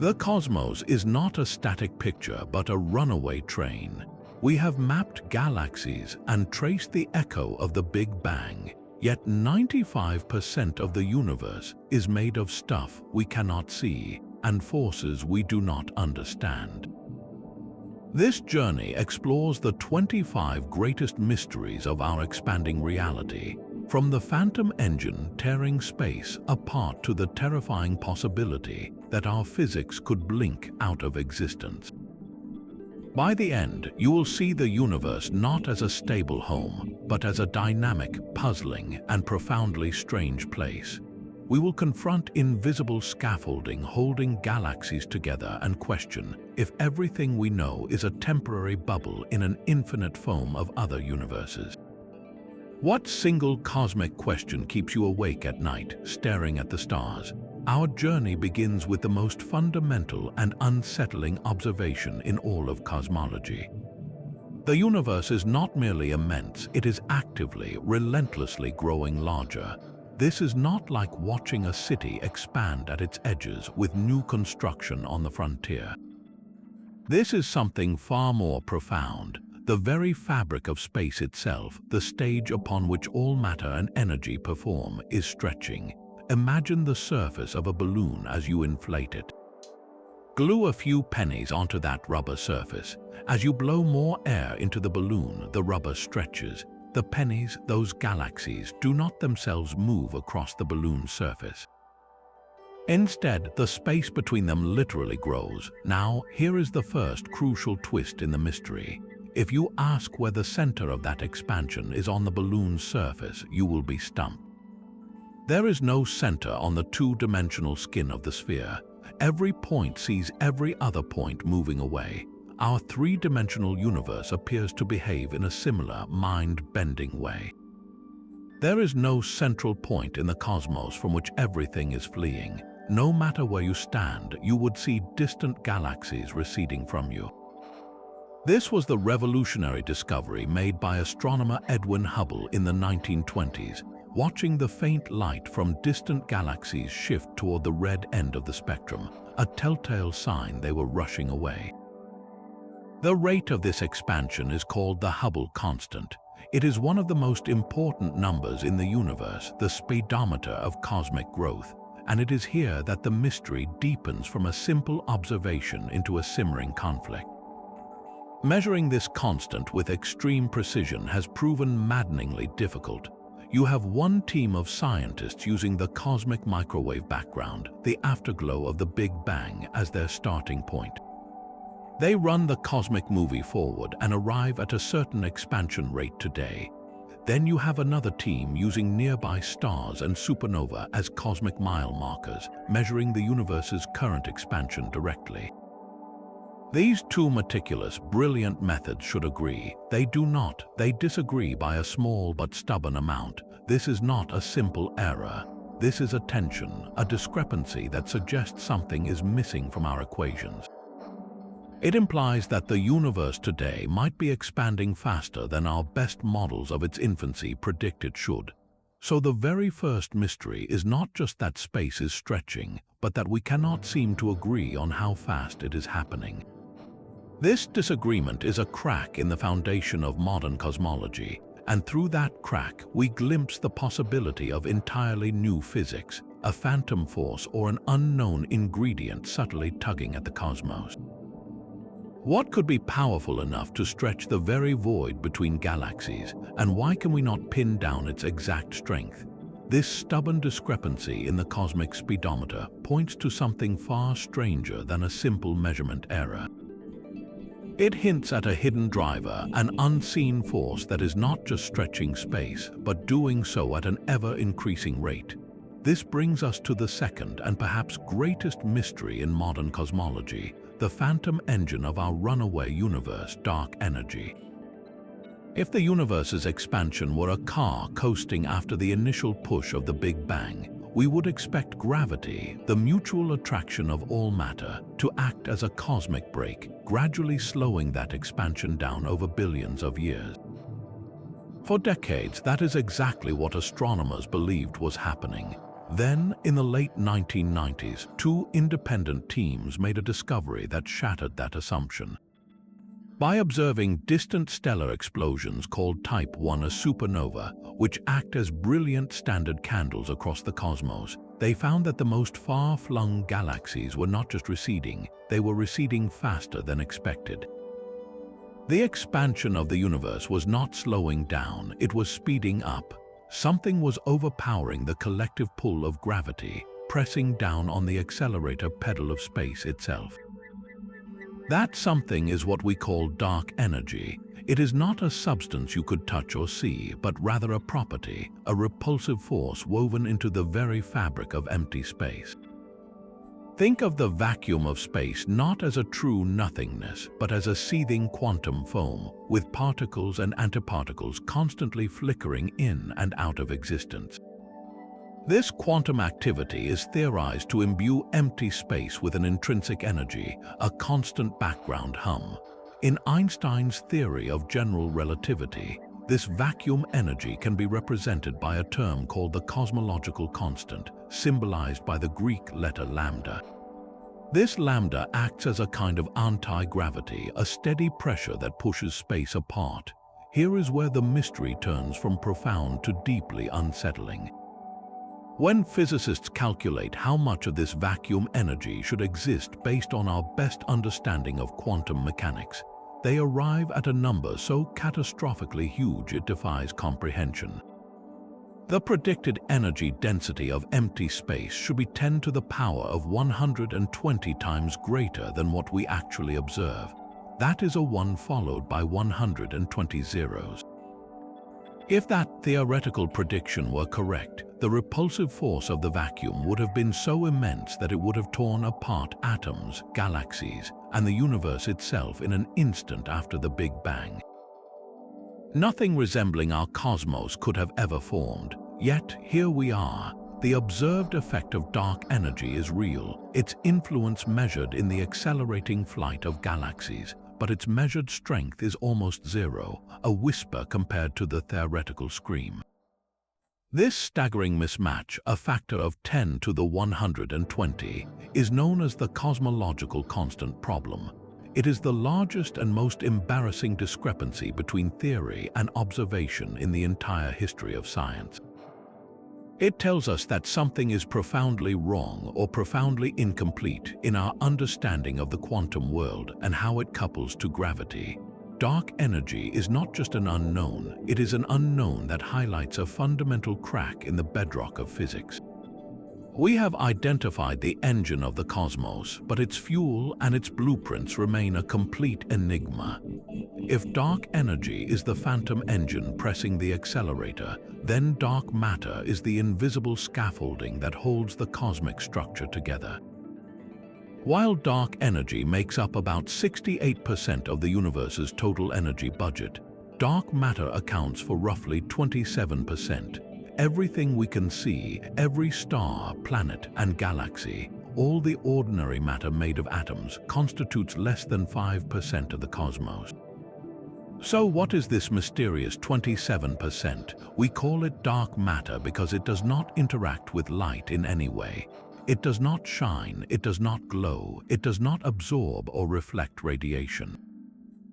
The cosmos is not a static picture but a runaway train. We have mapped galaxies and traced the echo of the Big Bang, yet 95% of the universe is made of stuff we cannot see and forces we do not understand. This journey explores the 25 greatest mysteries of our expanding reality, from the phantom engine tearing space apart to the terrifying possibility that our physics could blink out of existence. By the end, you will see the universe not as a stable home, but as a dynamic, puzzling, and profoundly strange place. We will confront invisible scaffolding holding galaxies together and question if everything we know is a temporary bubble in an infinite foam of other universes. What single cosmic question keeps you awake at night, staring at the stars? Our journey begins with the most fundamental and unsettling observation in all of cosmology. The universe is not merely immense, it is actively, relentlessly growing larger. This is not like watching a city expand at its edges with new construction on the frontier. This is something far more profound. The very fabric of space itself, the stage upon which all matter and energy perform, is stretching. Imagine the surface of a balloon as you inflate it. Glue a few pennies onto that rubber surface. As you blow more air into the balloon, the rubber stretches. The pennies, those galaxies, do not themselves move across the balloon's surface. Instead, the space between them literally grows. Now, here is the first crucial twist in the mystery. If you ask where the center of that expansion is on the balloon's surface, you will be stumped. There is no center on the two-dimensional skin of the sphere. Every point sees every other point moving away. Our three-dimensional universe appears to behave in a similar, mind-bending way. There is no central point in the cosmos from which everything is fleeing. No matter where you stand, you would see distant galaxies receding from you. This was the revolutionary discovery made by astronomer Edwin Hubble in the 1920s, watching the faint light from distant galaxies shift toward the red end of the spectrum, a telltale sign they were rushing away. The rate of this expansion is called the Hubble constant. It is one of the most important numbers in the universe, the speedometer of cosmic growth, and it is here that the mystery deepens from a simple observation into a simmering conflict. Measuring this constant with extreme precision has proven maddeningly difficult. You have one team of scientists using the cosmic microwave background, the afterglow of the Big Bang, as their starting point. They run the cosmic movie forward and arrive at a certain expansion rate today. Then you have another team using nearby stars and supernova as cosmic mile markers, measuring the universe's current expansion directly. These two meticulous, brilliant methods should agree. They do not. They disagree by a small but stubborn amount. This is not a simple error. This is a tension, a discrepancy that suggests something is missing from our equations. It implies that the universe today might be expanding faster than our best models of its infancy predict it should. So the very first mystery is not just that space is stretching, but that we cannot seem to agree on how fast it is happening. This disagreement is a crack in the foundation of modern cosmology, and through that crack we glimpse the possibility of entirely new physics, a phantom force or an unknown ingredient subtly tugging at the cosmos. What could be powerful enough to stretch the very void between galaxies, and why can we not pin down its exact strength? This stubborn discrepancy in the cosmic speedometer points to something far stranger than a simple measurement error. It hints at a hidden driver, an unseen force that is not just stretching space, but doing so at an ever-increasing rate. This brings us to the second and perhaps greatest mystery in modern cosmology, the phantom engine of our runaway universe, dark energy. If the universe's expansion were a car coasting after the initial push of the Big Bang, we would expect gravity, the mutual attraction of all matter, to act as a cosmic brake, gradually slowing that expansion down over billions of years. For decades, that is exactly what astronomers believed was happening. Then, in the late 1990s, two independent teams made a discovery that shattered that assumption. By observing distant stellar explosions called Type 1 supernova, which act as brilliant standard candles across the cosmos, they found that the most far-flung galaxies were not just receding, they were receding faster than expected. The expansion of the universe was not slowing down, it was speeding up. Something was overpowering the collective pull of gravity, pressing down on the accelerator pedal of space itself. That something is what we call dark energy. It is not a substance you could touch or see, but rather a property, a repulsive force woven into the very fabric of empty space. Think of the vacuum of space not as a true nothingness, but as a seething quantum foam, with particles and antiparticles constantly flickering in and out of existence. This quantum activity is theorized to imbue empty space with an intrinsic energy, a constant background hum. In Einstein's theory of general relativity, this vacuum energy can be represented by a term called the cosmological constant, symbolized by the Greek letter lambda. This lambda acts as a kind of anti-gravity, a steady pressure that pushes space apart. Here is where the mystery turns from profound to deeply unsettling. When physicists calculate how much of this vacuum energy should exist based on our best understanding of quantum mechanics, they arrive at a number so catastrophically huge it defies comprehension. The predicted energy density of empty space should be 10 to the power of 120 times greater than what we actually observe. That is a 1 followed by 120 zeros. If that theoretical prediction were correct, the repulsive force of the vacuum would have been so immense that it would have torn apart atoms, galaxies, and the universe itself in an instant after the Big Bang. Nothing resembling our cosmos could have ever formed, yet here we are. The observed effect of dark energy is real, its influence measured in the accelerating flight of galaxies, but its measured strength is almost zero, a whisper compared to the theoretical scream. This staggering mismatch, a factor of 10 to the 120, is known as the cosmological constant problem. It is the largest and most embarrassing discrepancy between theory and observation in the entire history of science. It tells us that something is profoundly wrong or profoundly incomplete in our understanding of the quantum world and how it couples to gravity. Dark energy is not just an unknown, it is an unknown that highlights a fundamental crack in the bedrock of physics. We have identified the engine of the cosmos, but its fuel and its blueprints remain a complete enigma. If dark energy is the phantom engine pressing the accelerator, then dark matter is the invisible scaffolding that holds the cosmic structure together. While dark energy makes up about 68% of the universe's total energy budget, dark matter accounts for roughly 27%. Everything we can see, every star, planet, and galaxy, all the ordinary matter made of atoms, constitutes less than 5% of the cosmos. So what is this mysterious 27%? We call it dark matter because it does not interact with light in any way. It does not shine, it does not glow, it does not absorb or reflect radiation.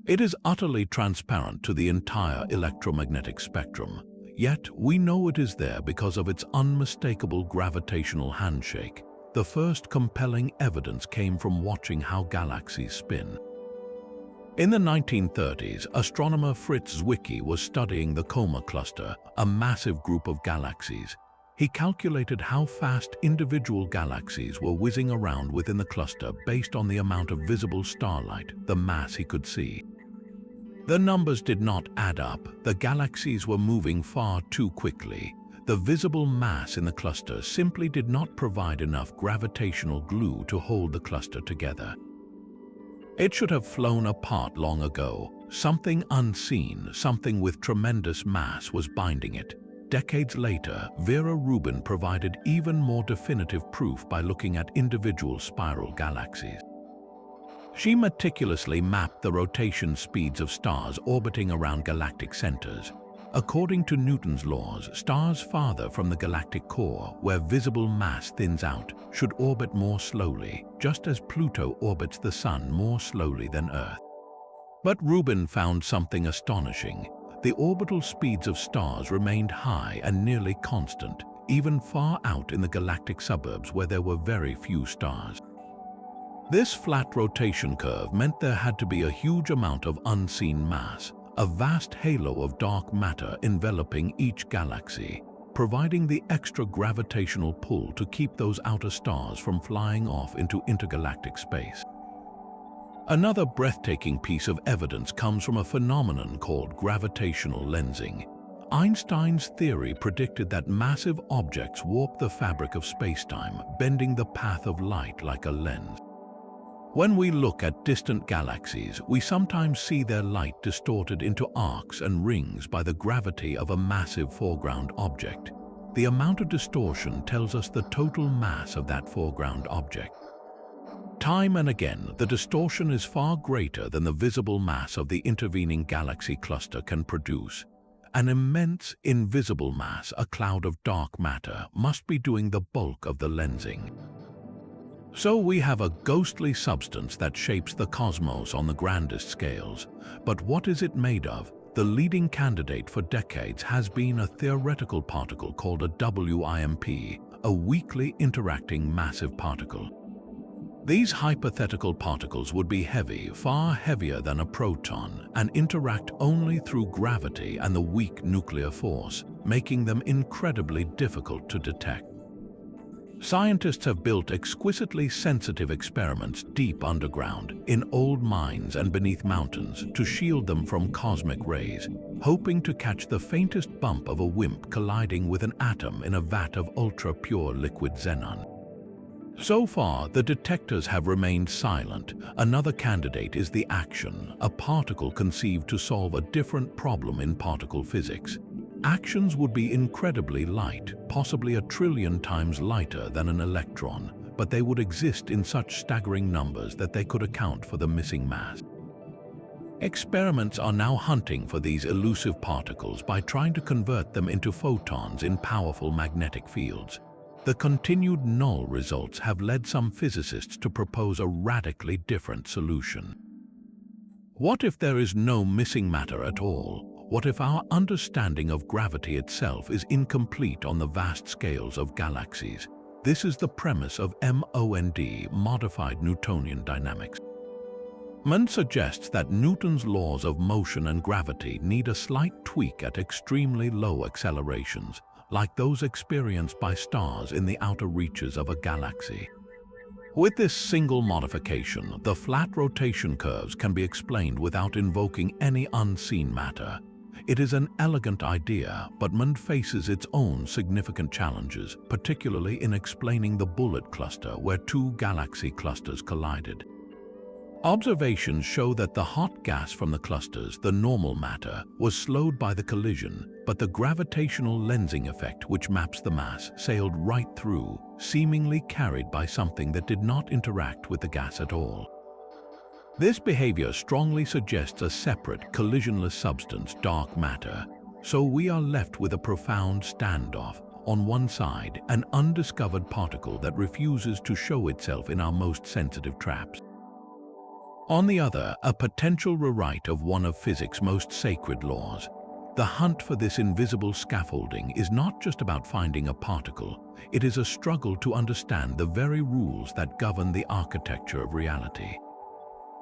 It is utterly transparent to the entire electromagnetic spectrum. Yet we know it is there because of its unmistakable gravitational handshake. The first compelling evidence came from watching how galaxies spin. In the 1930s, astronomer Fritz Zwicky was studying the Coma cluster, a massive group of galaxies. He calculated how fast individual galaxies were whizzing around within the cluster based on the amount of visible starlight, the mass he could see. The numbers did not add up. The galaxies were moving far too quickly. The visible mass in the cluster simply did not provide enough gravitational glue to hold the cluster together. It should have flown apart long ago. Something unseen, something with tremendous mass was binding it. Decades later, Vera Rubin provided even more definitive proof by looking at individual spiral galaxies. She meticulously mapped the rotation speeds of stars orbiting around galactic centers. According to Newton's laws, stars farther from the galactic core, where visible mass thins out, should orbit more slowly, just as Pluto orbits the Sun more slowly than Earth. But Rubin found something astonishing. The orbital speeds of stars remained high and nearly constant, even far out in the galactic suburbs where there were very few stars. This flat rotation curve meant there had to be a huge amount of unseen mass, a vast halo of dark matter enveloping each galaxy, providing the extra gravitational pull to keep those outer stars from flying off into intergalactic space. Another breathtaking piece of evidence comes from a phenomenon called gravitational lensing. Einstein's theory predicted that massive objects warp the fabric of spacetime, bending the path of light like a lens. When we look at distant galaxies, we sometimes see their light distorted into arcs and rings by the gravity of a massive foreground object. The amount of distortion tells us the total mass of that foreground object. Time and again, the distortion is far greater than the visible mass of the intervening galaxy cluster can produce. An immense, invisible mass, a cloud of dark matter, must be doing the bulk of the lensing. So we have a ghostly substance that shapes the cosmos on the grandest scales. But what is it made of? The leading candidate for decades has been a theoretical particle called a WIMP, a weakly interacting massive particle. These hypothetical particles would be heavy, far heavier than a proton, and interact only through gravity and the weak nuclear force, making them incredibly difficult to detect. Scientists have built exquisitely sensitive experiments deep underground, in old mines and beneath mountains, to shield them from cosmic rays, hoping to catch the faintest bump of a WIMP colliding with an atom in a vat of ultra-pure liquid xenon. So far, the detectors have remained silent. Another candidate is the action, a particle conceived to solve a different problem in particle physics. Actions would be incredibly light, possibly 1 trillion times lighter than an electron, but they would exist in such staggering numbers that they could account for the missing mass. Experiments are now hunting for these elusive particles by trying to convert them into photons in powerful magnetic fields. The continued null results have led some physicists to propose a radically different solution. What if there is no missing matter at all? What if our understanding of gravity itself is incomplete on the vast scales of galaxies? This is the premise of MOND, modified Newtonian dynamics. MOND suggests that Newton's laws of motion and gravity need a slight tweak at extremely low accelerations, like those experienced by stars in the outer reaches of a galaxy. With this single modification, the flat rotation curves can be explained without invoking any unseen matter. It is an elegant idea, but MOND faces its own significant challenges, particularly in explaining the bullet cluster where two galaxy clusters collided. Observations show that the hot gas from the clusters, the normal matter, was slowed by the collision, but the gravitational lensing effect, which maps the mass, sailed right through, seemingly carried by something that did not interact with the gas at all. This behavior strongly suggests a separate, collisionless substance, dark matter. So we are left with a profound standoff. On one side, an undiscovered particle that refuses to show itself in our most sensitive traps. On the other, a potential rewrite of one of physics' most sacred laws. The hunt for this invisible scaffolding is not just about finding a particle. It is a struggle to understand the very rules that govern the architecture of reality.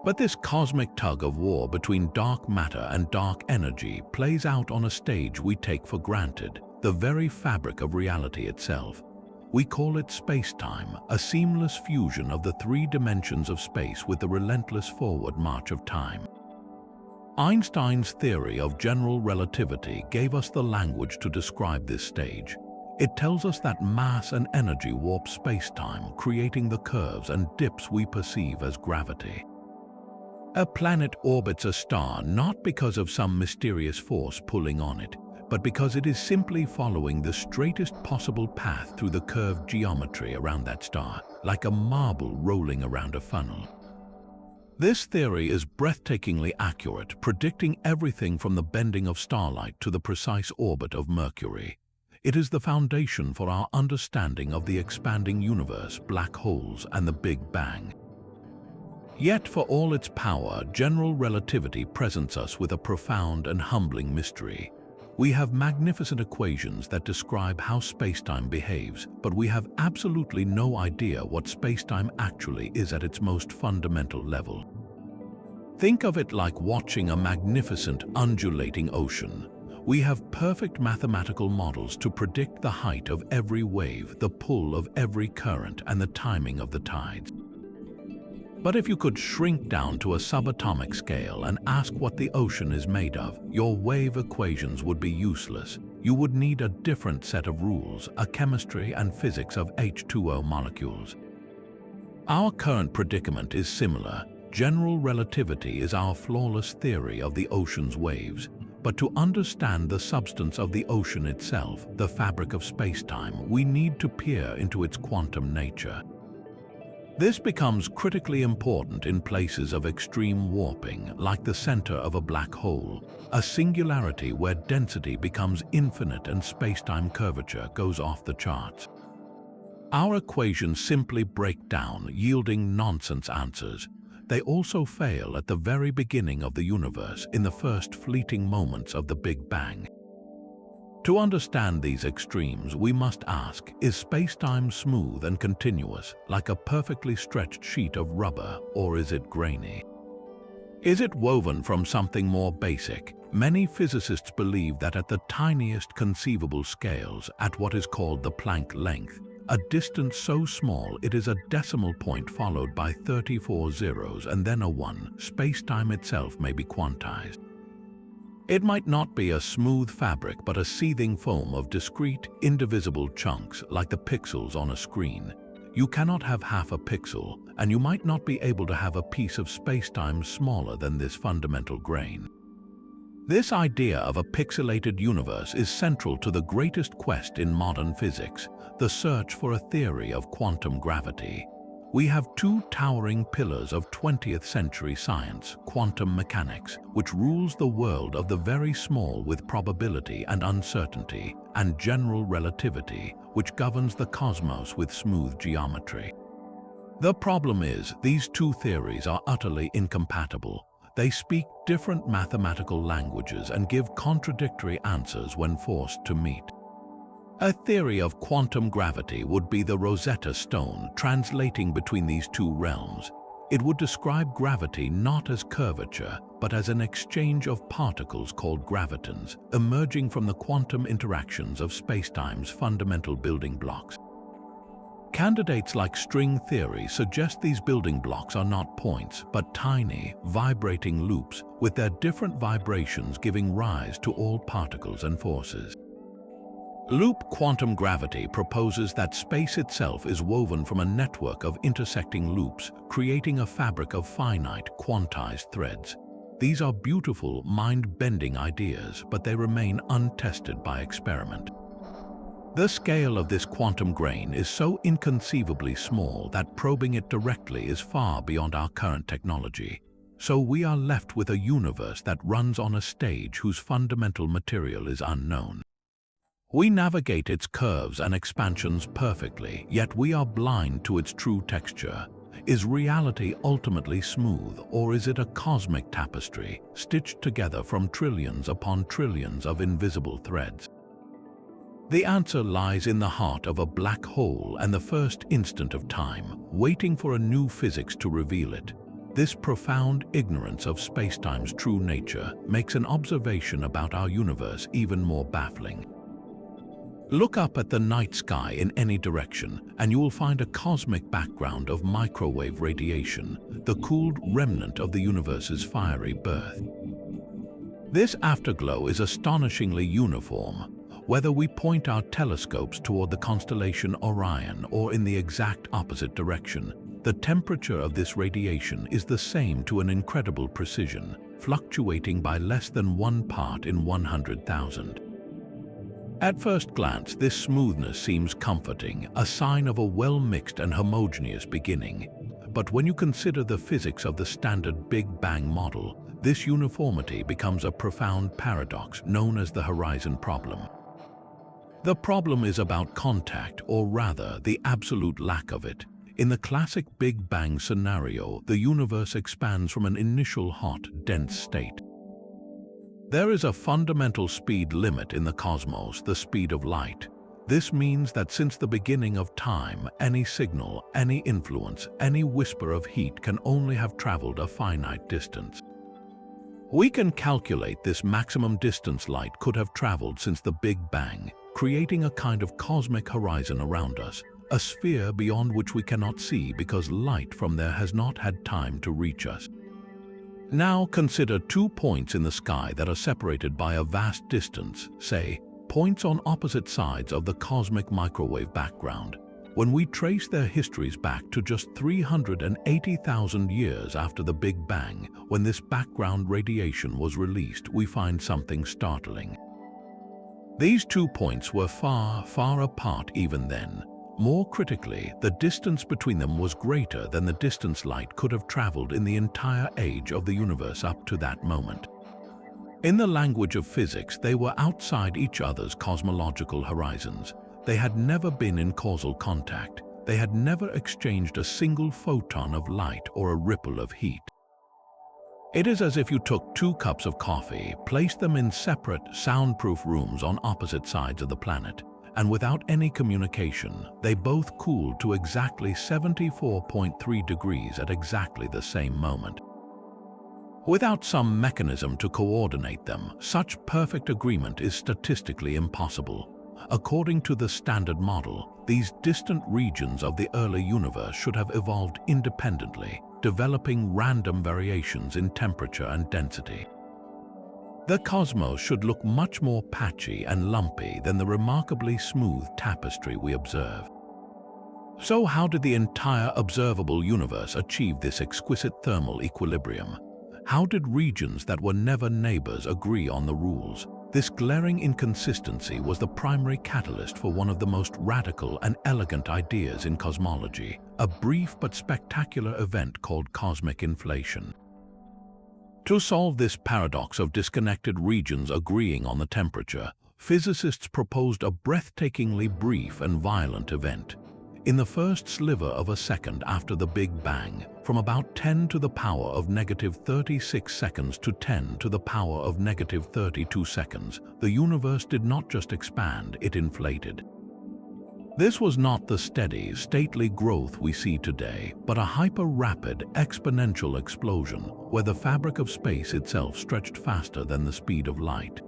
But this cosmic tug-of-war between dark matter and dark energy plays out on a stage we take for granted, the very fabric of reality itself. We call it spacetime, a seamless fusion of the three dimensions of space with the relentless forward march of time. Einstein's theory of general relativity gave us the language to describe this stage. It tells us that mass and energy warp spacetime, creating the curves and dips we perceive as gravity. A planet orbits a star not because of some mysterious force pulling on it, but because it is simply following the straightest possible path through the curved geometry around that star, like a marble rolling around a funnel. This theory is breathtakingly accurate, predicting everything from the bending of starlight to the precise orbit of Mercury. It is the foundation for our understanding of the expanding universe, black holes, and the Big Bang. Yet, for all its power, general relativity presents us with a profound and humbling mystery. We have magnificent equations that describe how spacetime behaves, but we have absolutely no idea what spacetime actually is at its most fundamental level. Think of it like watching a magnificent, undulating ocean. We have perfect mathematical models to predict the height of every wave, the pull of every current, and the timing of the tides. But if you could shrink down to a subatomic scale and ask what the ocean is made of, your wave equations would be useless. You would need a different set of rules, a chemistry and physics of H2O molecules. Our current predicament is similar. General relativity is our flawless theory of the ocean's waves. But to understand the substance of the ocean itself, the fabric of spacetime, we need to peer into its quantum nature. This becomes critically important in places of extreme warping, like the center of a black hole, a singularity where density becomes infinite and spacetime curvature goes off the charts. Our equations simply break down, yielding nonsense answers. They also fail at the very beginning of the universe, in the first fleeting moments of the Big Bang. To understand these extremes, we must ask, is spacetime smooth and continuous, like a perfectly stretched sheet of rubber, or is it grainy? Is it woven from something more basic? Many physicists believe that at the tiniest conceivable scales, at what is called the Planck length, a distance so small it is a decimal point followed by 34 zeros and then a 1, spacetime itself may be quantized. It might not be a smooth fabric, but a seething foam of discrete, indivisible chunks like the pixels on a screen. You cannot have half a pixel, and you might not be able to have a piece of spacetime smaller than this fundamental grain. This idea of a pixelated universe is central to the greatest quest in modern physics, the search for a theory of quantum gravity. We have two towering pillars of 20th century science, quantum mechanics, which rules the world of the very small with probability and uncertainty, and general relativity, which governs the cosmos with smooth geometry. The problem is, these two theories are utterly incompatible. They speak different mathematical languages and give contradictory answers when forced to meet. A theory of quantum gravity would be the Rosetta Stone, translating between these two realms. It would describe gravity not as curvature, but as an exchange of particles called gravitons, emerging from the quantum interactions of spacetime's fundamental building blocks. Candidates like string theory suggest these building blocks are not points, but tiny, vibrating loops, with their different vibrations giving rise to all particles and forces. Loop quantum gravity proposes that space itself is woven from a network of intersecting loops, creating a fabric of finite, quantized threads. These are beautiful, mind-bending ideas, but they remain untested by experiment. The scale of this quantum grain is so inconceivably small that probing it directly is far beyond our current technology. So we are left with a universe that runs on a stage whose fundamental material is unknown. We navigate its curves and expansions perfectly, yet we are blind to its true texture. Is reality ultimately smooth, or is it a cosmic tapestry, stitched together from trillions upon trillions of invisible threads? The answer lies in the heart of a black hole and the first instant of time, waiting for a new physics to reveal it. This profound ignorance of spacetime's true nature makes an observation about our universe even more baffling. Look up at the night sky in any direction, and you will find a cosmic background of microwave radiation, the cooled remnant of the universe's fiery birth. This afterglow is astonishingly uniform. Whether we point our telescopes toward the constellation Orion or in the exact opposite direction, the temperature of this radiation is the same to an incredible precision, fluctuating by less than 1 part in 100,000. At first glance, this smoothness seems comforting, a sign of a well-mixed and homogeneous beginning. But when you consider the physics of the standard Big Bang model, this uniformity becomes a profound paradox known as the horizon problem. The problem is about contact, or rather, the absolute lack of it. In the classic Big Bang scenario, the universe expands from an initial hot, dense state. There is a fundamental speed limit in the cosmos, the speed of light. This means that since the beginning of time, any signal, any influence, any whisper of heat can only have traveled a finite distance. We can calculate this maximum distance light could have traveled since the Big Bang, creating a kind of cosmic horizon around us, a sphere beyond which we cannot see because light from there has not had time to reach us. Now consider 2 points in the sky that are separated by a vast distance, say, points on opposite sides of the cosmic microwave background. When we trace their histories back to just 380,000 years after the Big Bang, when this background radiation was released, we find something startling. These 2 points were far, far apart even then. More critically, the distance between them was greater than the distance light could have traveled in the entire age of the universe up to that moment. In the language of physics, they were outside each other's cosmological horizons. They had never been in causal contact. They had never exchanged a single photon of light or a ripple of heat. It is as if you took 2 cups of coffee, placed them in separate, soundproof rooms on opposite sides of the planet, and without any communication, they both cooled to exactly 74.3 degrees at exactly the same moment. Without some mechanism to coordinate them, such perfect agreement is statistically impossible. According to the standard model, these distant regions of the early universe should have evolved independently, developing random variations in temperature and density. The cosmos should look much more patchy and lumpy than the remarkably smooth tapestry we observe. So how did the entire observable universe achieve this exquisite thermal equilibrium? How did regions that were never neighbors agree on the rules? This glaring inconsistency was the primary catalyst for one of the most radical and elegant ideas in cosmology, a brief but spectacular event called cosmic inflation. To solve this paradox of disconnected regions agreeing on the temperature, physicists proposed a breathtakingly brief and violent event. In the first sliver of a second after the Big Bang, from about 10 to the power of -36 seconds to 10 to the power of -32 seconds, the universe did not just expand, it inflated. This was not the steady, stately growth we see today, but a hyper-rapid, exponential explosion where the fabric of space itself stretched faster than the speed of light.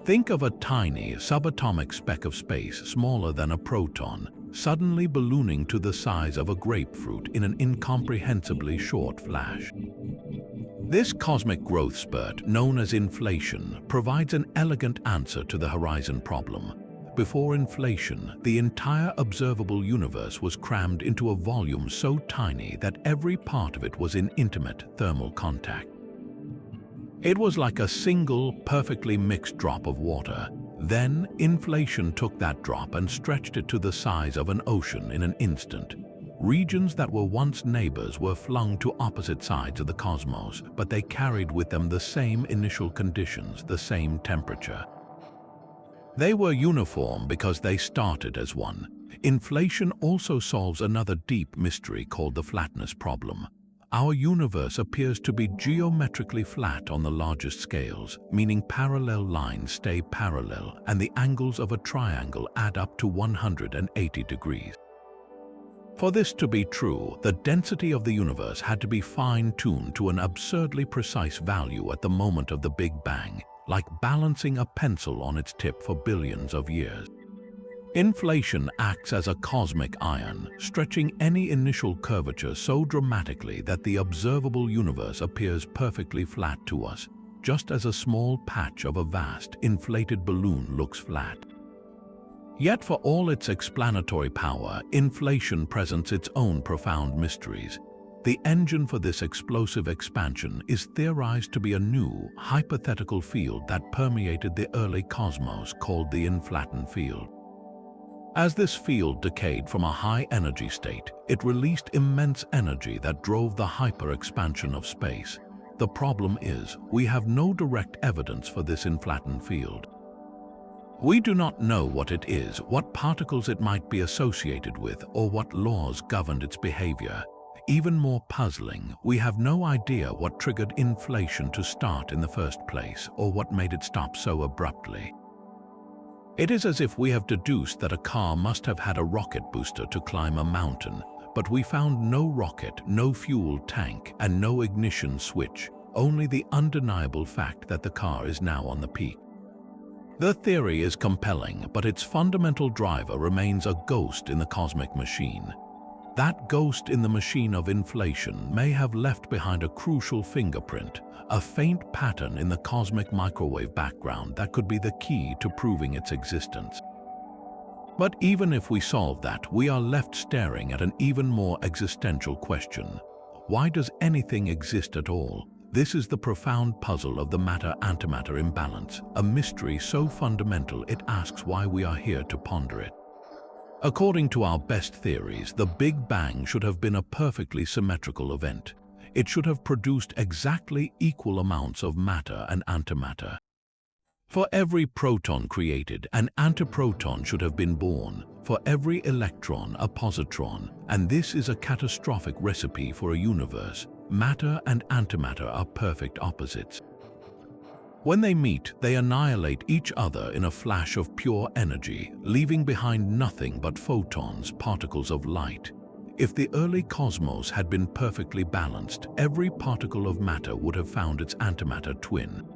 Think of a tiny, subatomic speck of space smaller than a proton, suddenly ballooning to the size of a grapefruit in an incomprehensibly short flash. This cosmic growth spurt, known as inflation, provides an elegant answer to the horizon problem. Before inflation, the entire observable universe was crammed into a volume so tiny that every part of it was in intimate thermal contact. It was like a single, perfectly mixed drop of water. Then, inflation took that drop and stretched it to the size of an ocean in an instant. Regions that were once neighbors were flung to opposite sides of the cosmos, but they carried with them the same initial conditions, the same temperature. They were uniform because they started as one. Inflation also solves another deep mystery called the flatness problem. Our universe appears to be geometrically flat on the largest scales, meaning parallel lines stay parallel and the angles of a triangle add up to 180 degrees. For this to be true, the density of the universe had to be fine-tuned to an absurdly precise value at the moment of the Big Bang, like balancing a pencil on its tip for billions of years. Inflation acts as a cosmic iron, stretching any initial curvature so dramatically that the observable universe appears perfectly flat to us, just as a small patch of a vast, inflated balloon looks flat. Yet for all its explanatory power, inflation presents its own profound mysteries. The engine for this explosive expansion is theorized to be a new, hypothetical field that permeated the early cosmos called the inflaton field. As this field decayed from a high-energy state, it released immense energy that drove the hyper-expansion of space. The problem is, we have no direct evidence for this inflattened field. We do not know what it is, what particles it might be associated with, or what laws governed its behavior. Even more puzzling, we have no idea what triggered inflation to start in the first place, or what made it stop so abruptly. It is as if we have deduced that a car must have had a rocket booster to climb a mountain, but we found no rocket, no fuel tank, and no ignition switch, only the undeniable fact that the car is now on the peak. The theory is compelling, but its fundamental driver remains a ghost in the cosmic machine. That ghost in the machine of inflation may have left behind a crucial fingerprint, a faint pattern in the cosmic microwave background that could be the key to proving its existence. But even if we solve that, we are left staring at an even more existential question. Why does anything exist at all? This is the profound puzzle of the matter-antimatter imbalance, a mystery so fundamental it asks why we are here to ponder it. According to our best theories, the Big Bang should have been a perfectly symmetrical event. It should have produced exactly equal amounts of matter and antimatter. For every proton created, an antiproton should have been born. For every electron, a positron. And this is a catastrophic recipe for a universe. Matter and antimatter are perfect opposites. When they meet, they annihilate each other in a flash of pure energy, leaving behind nothing but photons, particles of light. If the early cosmos had been perfectly balanced, every particle of matter would have found its antimatter twin.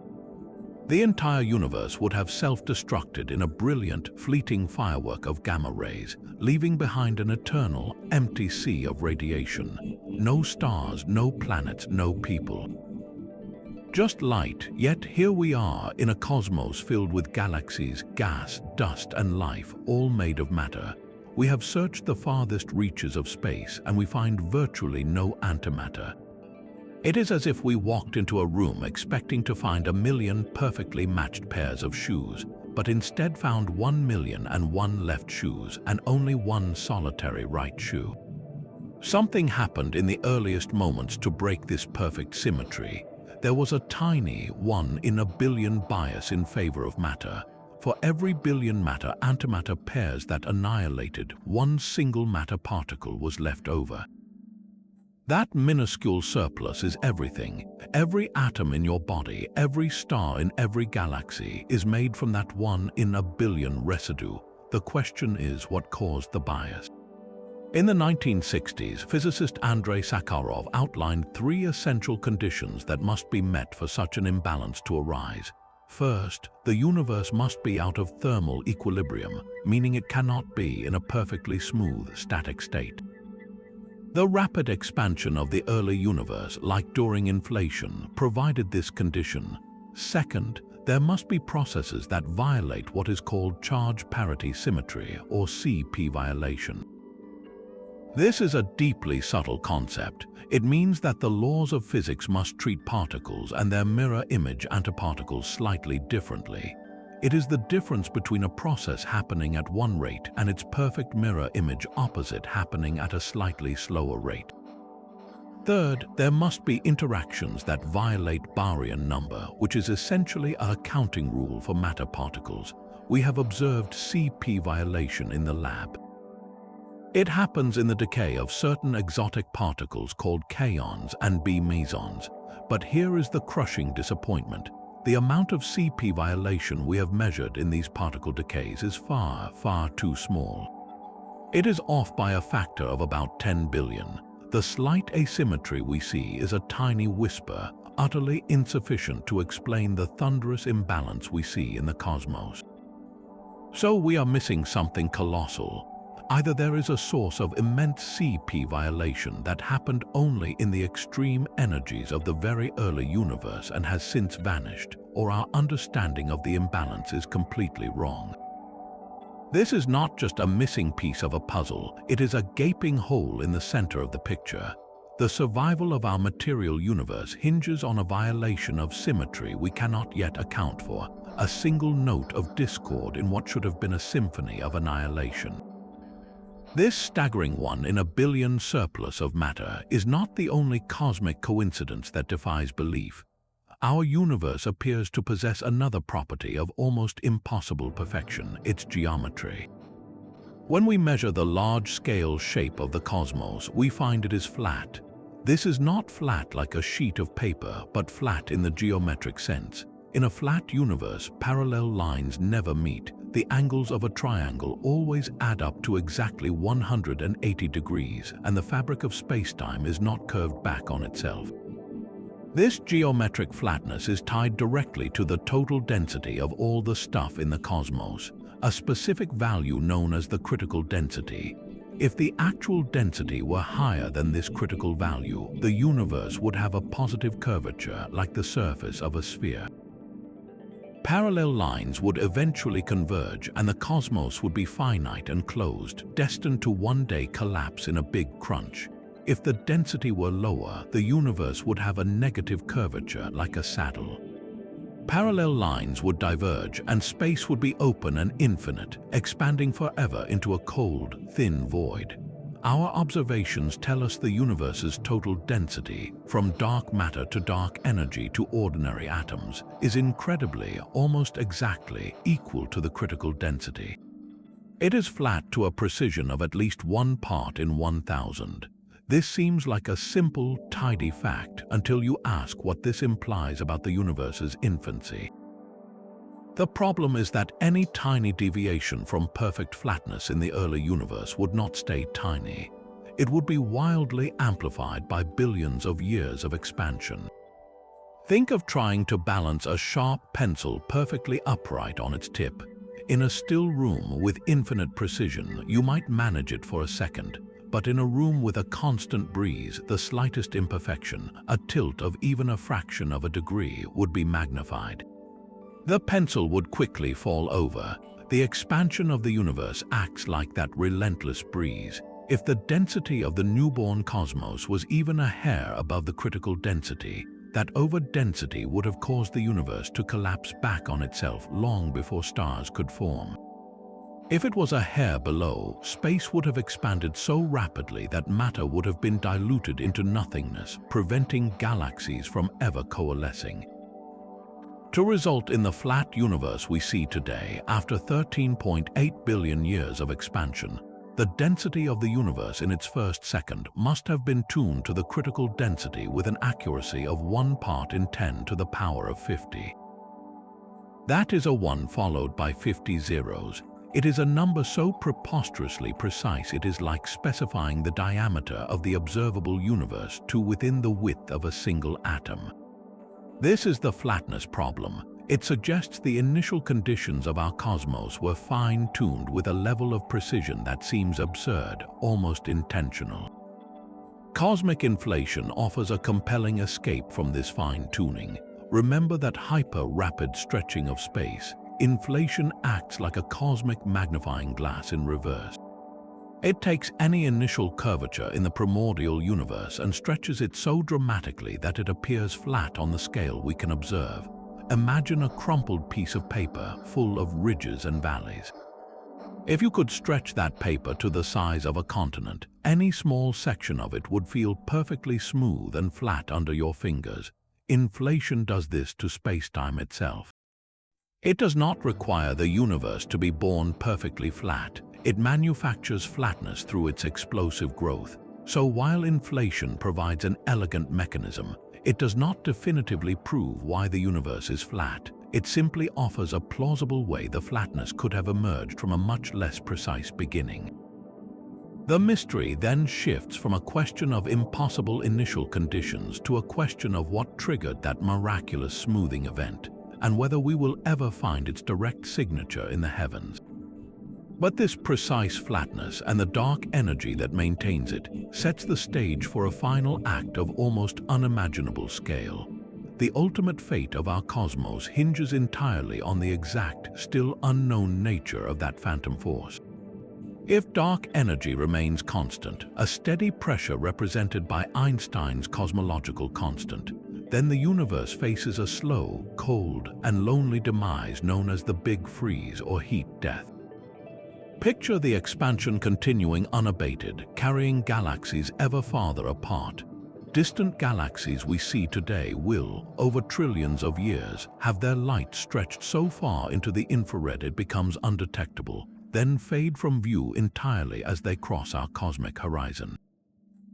The entire universe would have self-destructed in a brilliant, fleeting firework of gamma rays, leaving behind an eternal, empty sea of radiation. No stars, no planets, no people. Just light, yet here we are in a cosmos filled with galaxies, gas, dust, and life, all made of matter. We have searched the farthest reaches of space, and we find virtually no antimatter. It is as if we walked into a room expecting to find 1,000,000 perfectly matched pairs of shoes, but instead found 1,000,001 left shoes and only one solitary right shoe. Something happened in the earliest moments to break this perfect symmetry. There was a tiny 1 in a billion bias in favor of matter. For every billion matter-antimatter pairs that annihilated, one single matter particle was left over. That minuscule surplus is everything. Every atom in your body, every star in every galaxy is made from that 1 in a billion residue. The question is, what caused the bias? In the 1960s, physicist Andrei Sakharov outlined 3 essential conditions that must be met for such an imbalance to arise. First, the universe must be out of thermal equilibrium, meaning it cannot be in a perfectly smooth, static state. The rapid expansion of the early universe, like during inflation, provided this condition. Second, there must be processes that violate what is called charge parity symmetry, or CP violation. This is a deeply subtle concept. It means that the laws of physics must treat particles and their mirror image antiparticles slightly differently. It is the difference between a process happening at one rate and its perfect mirror image opposite happening at a slightly slower rate. Third, there must be interactions that violate baryon number, which is essentially a counting rule for matter particles. We have observed CP violation in the lab. It happens in the decay of certain exotic particles called kaons and B mesons. But here is the crushing disappointment. The amount of CP violation we have measured in these particle decays is far, far too small. It is off by a factor of about 10 billion. The slight asymmetry we see is a tiny whisper, utterly insufficient to explain the thunderous imbalance we see in the cosmos. So we are missing something colossal. Either there is a source of immense CP violation that happened only in the extreme energies of the very early universe and has since vanished, or our understanding of the imbalance is completely wrong. This is not just a missing piece of a puzzle, it is a gaping hole in the center of the picture. The survival of our material universe hinges on a violation of symmetry we cannot yet account for, a single note of discord in what should have been a symphony of annihilation. This staggering 1 in a billion surplus of matter is not the only cosmic coincidence that defies belief. Our universe appears to possess another property of almost impossible perfection, its geometry. When we measure the large-scale shape of the cosmos, we find it is flat. This is not flat like a sheet of paper, but flat in the geometric sense. In a flat universe, parallel lines never meet. The angles of a triangle always add up to exactly 180 degrees, and the fabric of spacetime is not curved back on itself. This geometric flatness is tied directly to the total density of all the stuff in the cosmos, a specific value known as the critical density. If the actual density were higher than this critical value, the universe would have a positive curvature like the surface of a sphere. Parallel lines would eventually converge and the cosmos would be finite and closed, destined to one day collapse in a big crunch. If the density were lower, the universe would have a negative curvature like a saddle. Parallel lines would diverge and space would be open and infinite, expanding forever into a cold, thin void. Our observations tell us the universe's total density, from dark matter to dark energy to ordinary atoms, is incredibly, almost exactly, equal to the critical density. It is flat to a precision of at least 1 part in 1,000. This seems like a simple, tidy fact until you ask what this implies about the universe's infancy. The problem is that any tiny deviation from perfect flatness in the early universe would not stay tiny. It would be wildly amplified by billions of years of expansion. Think of trying to balance a sharp pencil perfectly upright on its tip. In a still room with infinite precision, you might manage it for a second. But in a room with a constant breeze, the slightest imperfection, a tilt of even a fraction of a degree, would be magnified. The pencil would quickly fall over. The expansion of the universe acts like that relentless breeze. If the density of the newborn cosmos was even a hair above the critical density, that overdensity would have caused the universe to collapse back on itself long before stars could form. If it was a hair below, space would have expanded so rapidly that matter would have been diluted into nothingness, preventing galaxies from ever coalescing. To result in the flat universe we see today, after 13.8 billion years of expansion, the density of the universe in its first second must have been tuned to the critical density with an accuracy of 1 part in 10 to the power of 50. That is a 1 followed by 50 zeros. It is a number so preposterously precise it is like specifying the diameter of the observable universe to within the width of a single atom. This is the flatness problem. It suggests the initial conditions of our cosmos were fine-tuned with a level of precision that seems absurd, almost intentional. Cosmic inflation offers a compelling escape from this fine-tuning. Remember that hyper-rapid stretching of space. Inflation acts like a cosmic magnifying glass in reverse. It takes any initial curvature in the primordial universe and stretches it so dramatically that it appears flat on the scale we can observe. Imagine a crumpled piece of paper full of ridges and valleys. If you could stretch that paper to the size of a continent, any small section of it would feel perfectly smooth and flat under your fingers. Inflation does this to space-time itself. It does not require the universe to be born perfectly flat. It manufactures flatness through its explosive growth. So while inflation provides an elegant mechanism, it does not definitively prove why the universe is flat. It simply offers a plausible way the flatness could have emerged from a much less precise beginning. The mystery then shifts from a question of impossible initial conditions to a question of what triggered that miraculous smoothing event, and whether we will ever find its direct signature in the heavens. But this precise flatness and the dark energy that maintains it sets the stage for a final act of almost unimaginable scale. The ultimate fate of our cosmos hinges entirely on the exact, still unknown nature of that phantom force. If dark energy remains constant, a steady pressure represented by Einstein's cosmological constant, then the universe faces a slow, cold, and lonely demise known as the Big Freeze or heat death. Picture the expansion continuing unabated, carrying galaxies ever farther apart. Distant galaxies we see today will, over trillions of years, have their light stretched so far into the infrared it becomes undetectable, then fade from view entirely as they cross our cosmic horizon.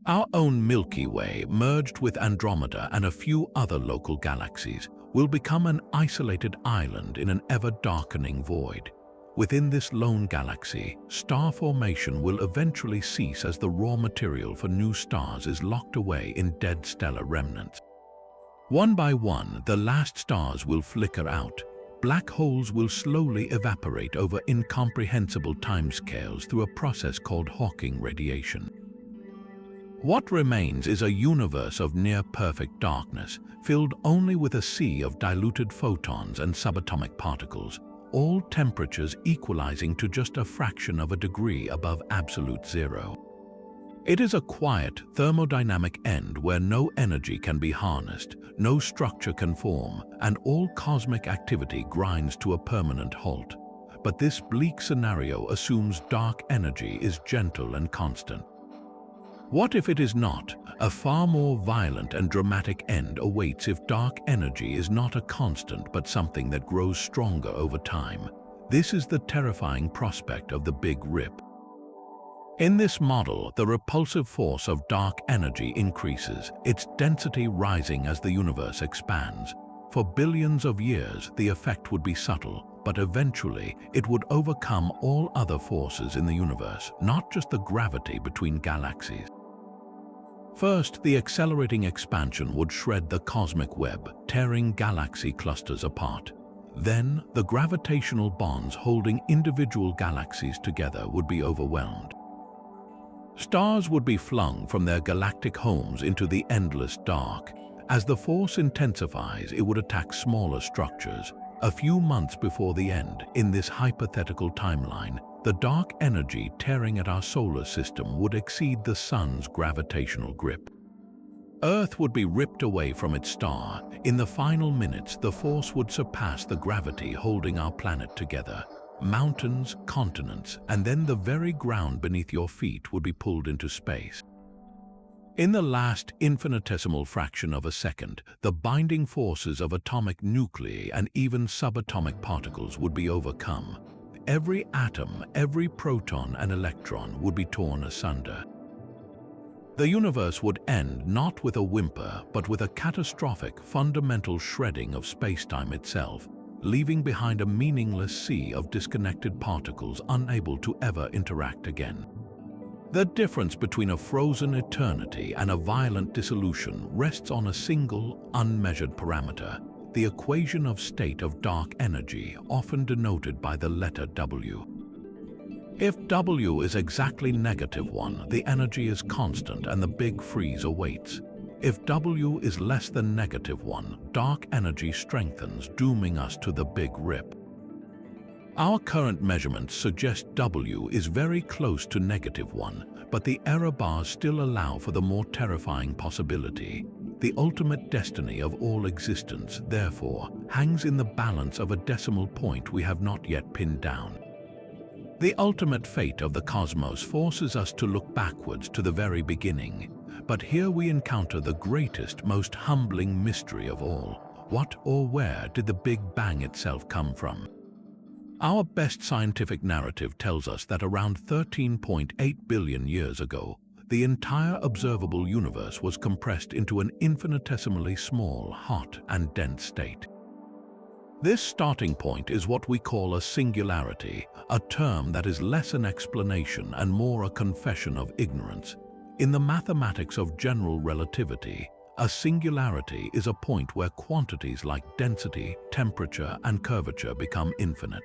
Our own Milky Way, merged with Andromeda and a few other local galaxies, will become an isolated island in an ever-darkening void. Within this lone galaxy, star formation will eventually cease as the raw material for new stars is locked away in dead stellar remnants. One by one, the last stars will flicker out. Black holes will slowly evaporate over incomprehensible timescales through a process called Hawking radiation. What remains is a universe of near-perfect darkness, filled only with a sea of diluted photons and subatomic particles, all temperatures equalizing to just a fraction of a degree above absolute zero. It is a quiet, thermodynamic end where no energy can be harnessed, no structure can form, and all cosmic activity grinds to a permanent halt. But this bleak scenario assumes dark energy is gentle and constant. What if it is not? A far more violent and dramatic end awaits if dark energy is not a constant but something that grows stronger over time. This is the terrifying prospect of the Big Rip. In this model, the repulsive force of dark energy increases, its density rising as the universe expands. For billions of years, the effect would be subtle, but eventually it would overcome all other forces in the universe, not just the gravity between galaxies. First, the accelerating expansion would shred the cosmic web, tearing galaxy clusters apart. Then, the gravitational bonds holding individual galaxies together would be overwhelmed. Stars would be flung from their galactic homes into the endless dark. As the force intensifies, it would attack smaller structures. A few months before the end, in this hypothetical timeline, the dark energy tearing at our solar system would exceed the sun's gravitational grip. Earth would be ripped away from its star. In the final minutes, the force would surpass the gravity holding our planet together. Mountains, continents, and then the very ground beneath your feet would be pulled into space. In the last infinitesimal fraction of a second, the binding forces of atomic nuclei and even subatomic particles would be overcome. Every atom, every proton and electron would be torn asunder. The universe would end not with a whimper, but with a catastrophic, fundamental shredding of spacetime itself, leaving behind a meaningless sea of disconnected particles unable to ever interact again. The difference between a frozen eternity and a violent dissolution rests on a single, unmeasured parameter, the equation of state of dark energy, often denoted by the letter W. If W is exactly -1, the energy is constant and the big freeze awaits. If W is less than -1, dark energy strengthens, dooming us to the Big Rip. Our current measurements suggest W is very close to -1, but the error bars still allow for the more terrifying possibility. The ultimate destiny of all existence, therefore, hangs in the balance of a decimal point we have not yet pinned down. The ultimate fate of the cosmos forces us to look backwards to the very beginning. But here we encounter the greatest, most humbling mystery of all. What or where did the Big Bang itself come from? Our best scientific narrative tells us that around 13.8 billion years ago, the entire observable universe was compressed into an infinitesimally small, hot, and dense state. This starting point is what we call a singularity, a term that is less an explanation and more a confession of ignorance. In the mathematics of general relativity, a singularity is a point where quantities like density, temperature, and curvature become infinite.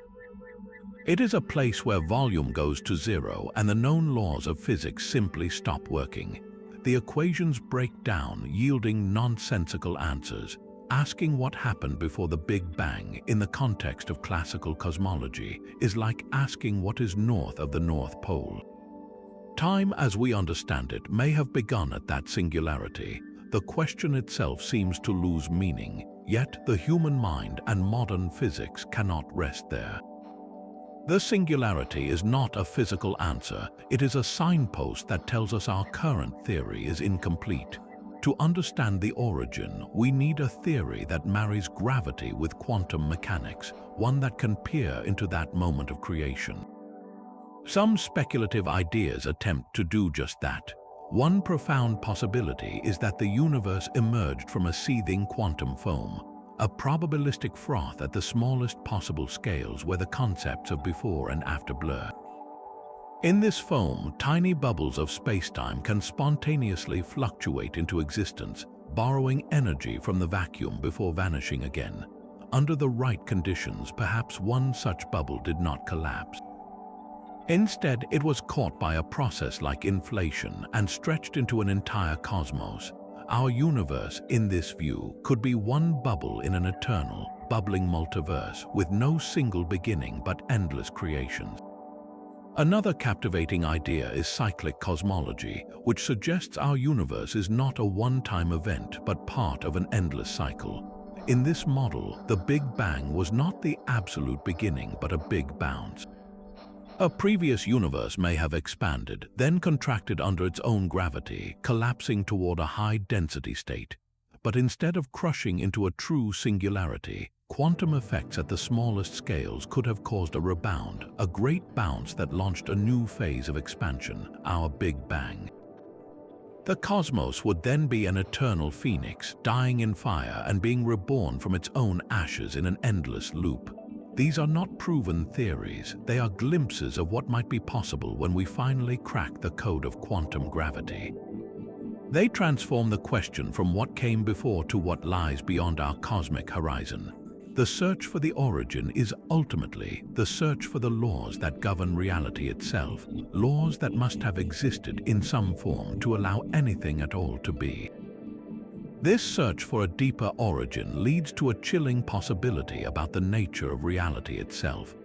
It is a place where volume goes to zero and the known laws of physics simply stop working. The equations break down, yielding nonsensical answers. Asking what happened before the Big Bang in the context of classical cosmology is like asking what is north of the North Pole. Time as we understand it may have begun at that singularity. The question itself seems to lose meaning, yet the human mind and modern physics cannot rest there. The singularity is not a physical answer, it is a signpost that tells us our current theory is incomplete. To understand the origin, we need a theory that marries gravity with quantum mechanics, one that can peer into that moment of creation. Some speculative ideas attempt to do just that. One profound possibility is that the universe emerged from a seething quantum foam, a probabilistic froth at the smallest possible scales where the concepts of before and after blur. In this foam, tiny bubbles of spacetime can spontaneously fluctuate into existence, borrowing energy from the vacuum before vanishing again. Under the right conditions, perhaps one such bubble did not collapse. Instead, it was caught by a process like inflation and stretched into an entire cosmos. Our universe, in this view, could be one bubble in an eternal, bubbling multiverse with no single beginning but endless creations. Another captivating idea is cyclic cosmology, which suggests our universe is not a one-time event but part of an endless cycle. In this model, the Big Bang was not the absolute beginning but a big bounce. A previous universe may have expanded, then contracted under its own gravity, collapsing toward a high-density state. But instead of crushing into a true singularity, quantum effects at the smallest scales could have caused a rebound, a great bounce that launched a new phase of expansion, our Big Bang. The cosmos would then be an eternal phoenix, dying in fire and being reborn from its own ashes in an endless loop. These are not proven theories, they are glimpses of what might be possible when we finally crack the code of quantum gravity. They transform the question from what came before to what lies beyond our cosmic horizon. The search for the origin is ultimately the search for the laws that govern reality itself, laws that must have existed in some form to allow anything at all to be. This search for a deeper origin leads to a chilling possibility about the nature of reality itself.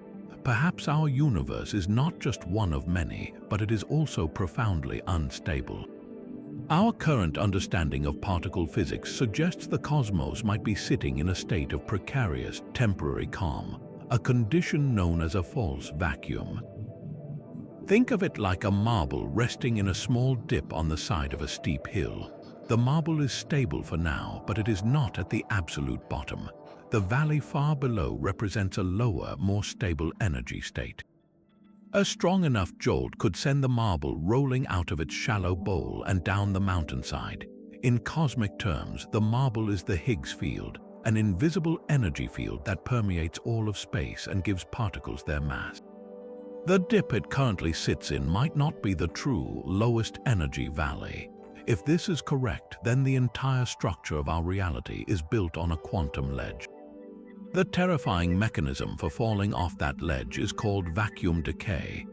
Perhaps our universe is not just one of many, but it is also profoundly unstable. Our current understanding of particle physics suggests the cosmos might be sitting in a state of precarious, temporary calm, a condition known as a false vacuum. Think of it like a marble resting in a small dip on the side of a steep hill. The marble is stable for now, but it is not at the absolute bottom. The valley far below represents a lower, more stable energy state. A strong enough jolt could send the marble rolling out of its shallow bowl and down the mountainside. In cosmic terms, the marble is the Higgs field, an invisible energy field that permeates all of space and gives particles their mass. The dip it currently sits in might not be the true, lowest energy valley. If this is correct, then the entire structure of our reality is built on a quantum ledge. The terrifying mechanism for falling off that ledge is called vacuum decay.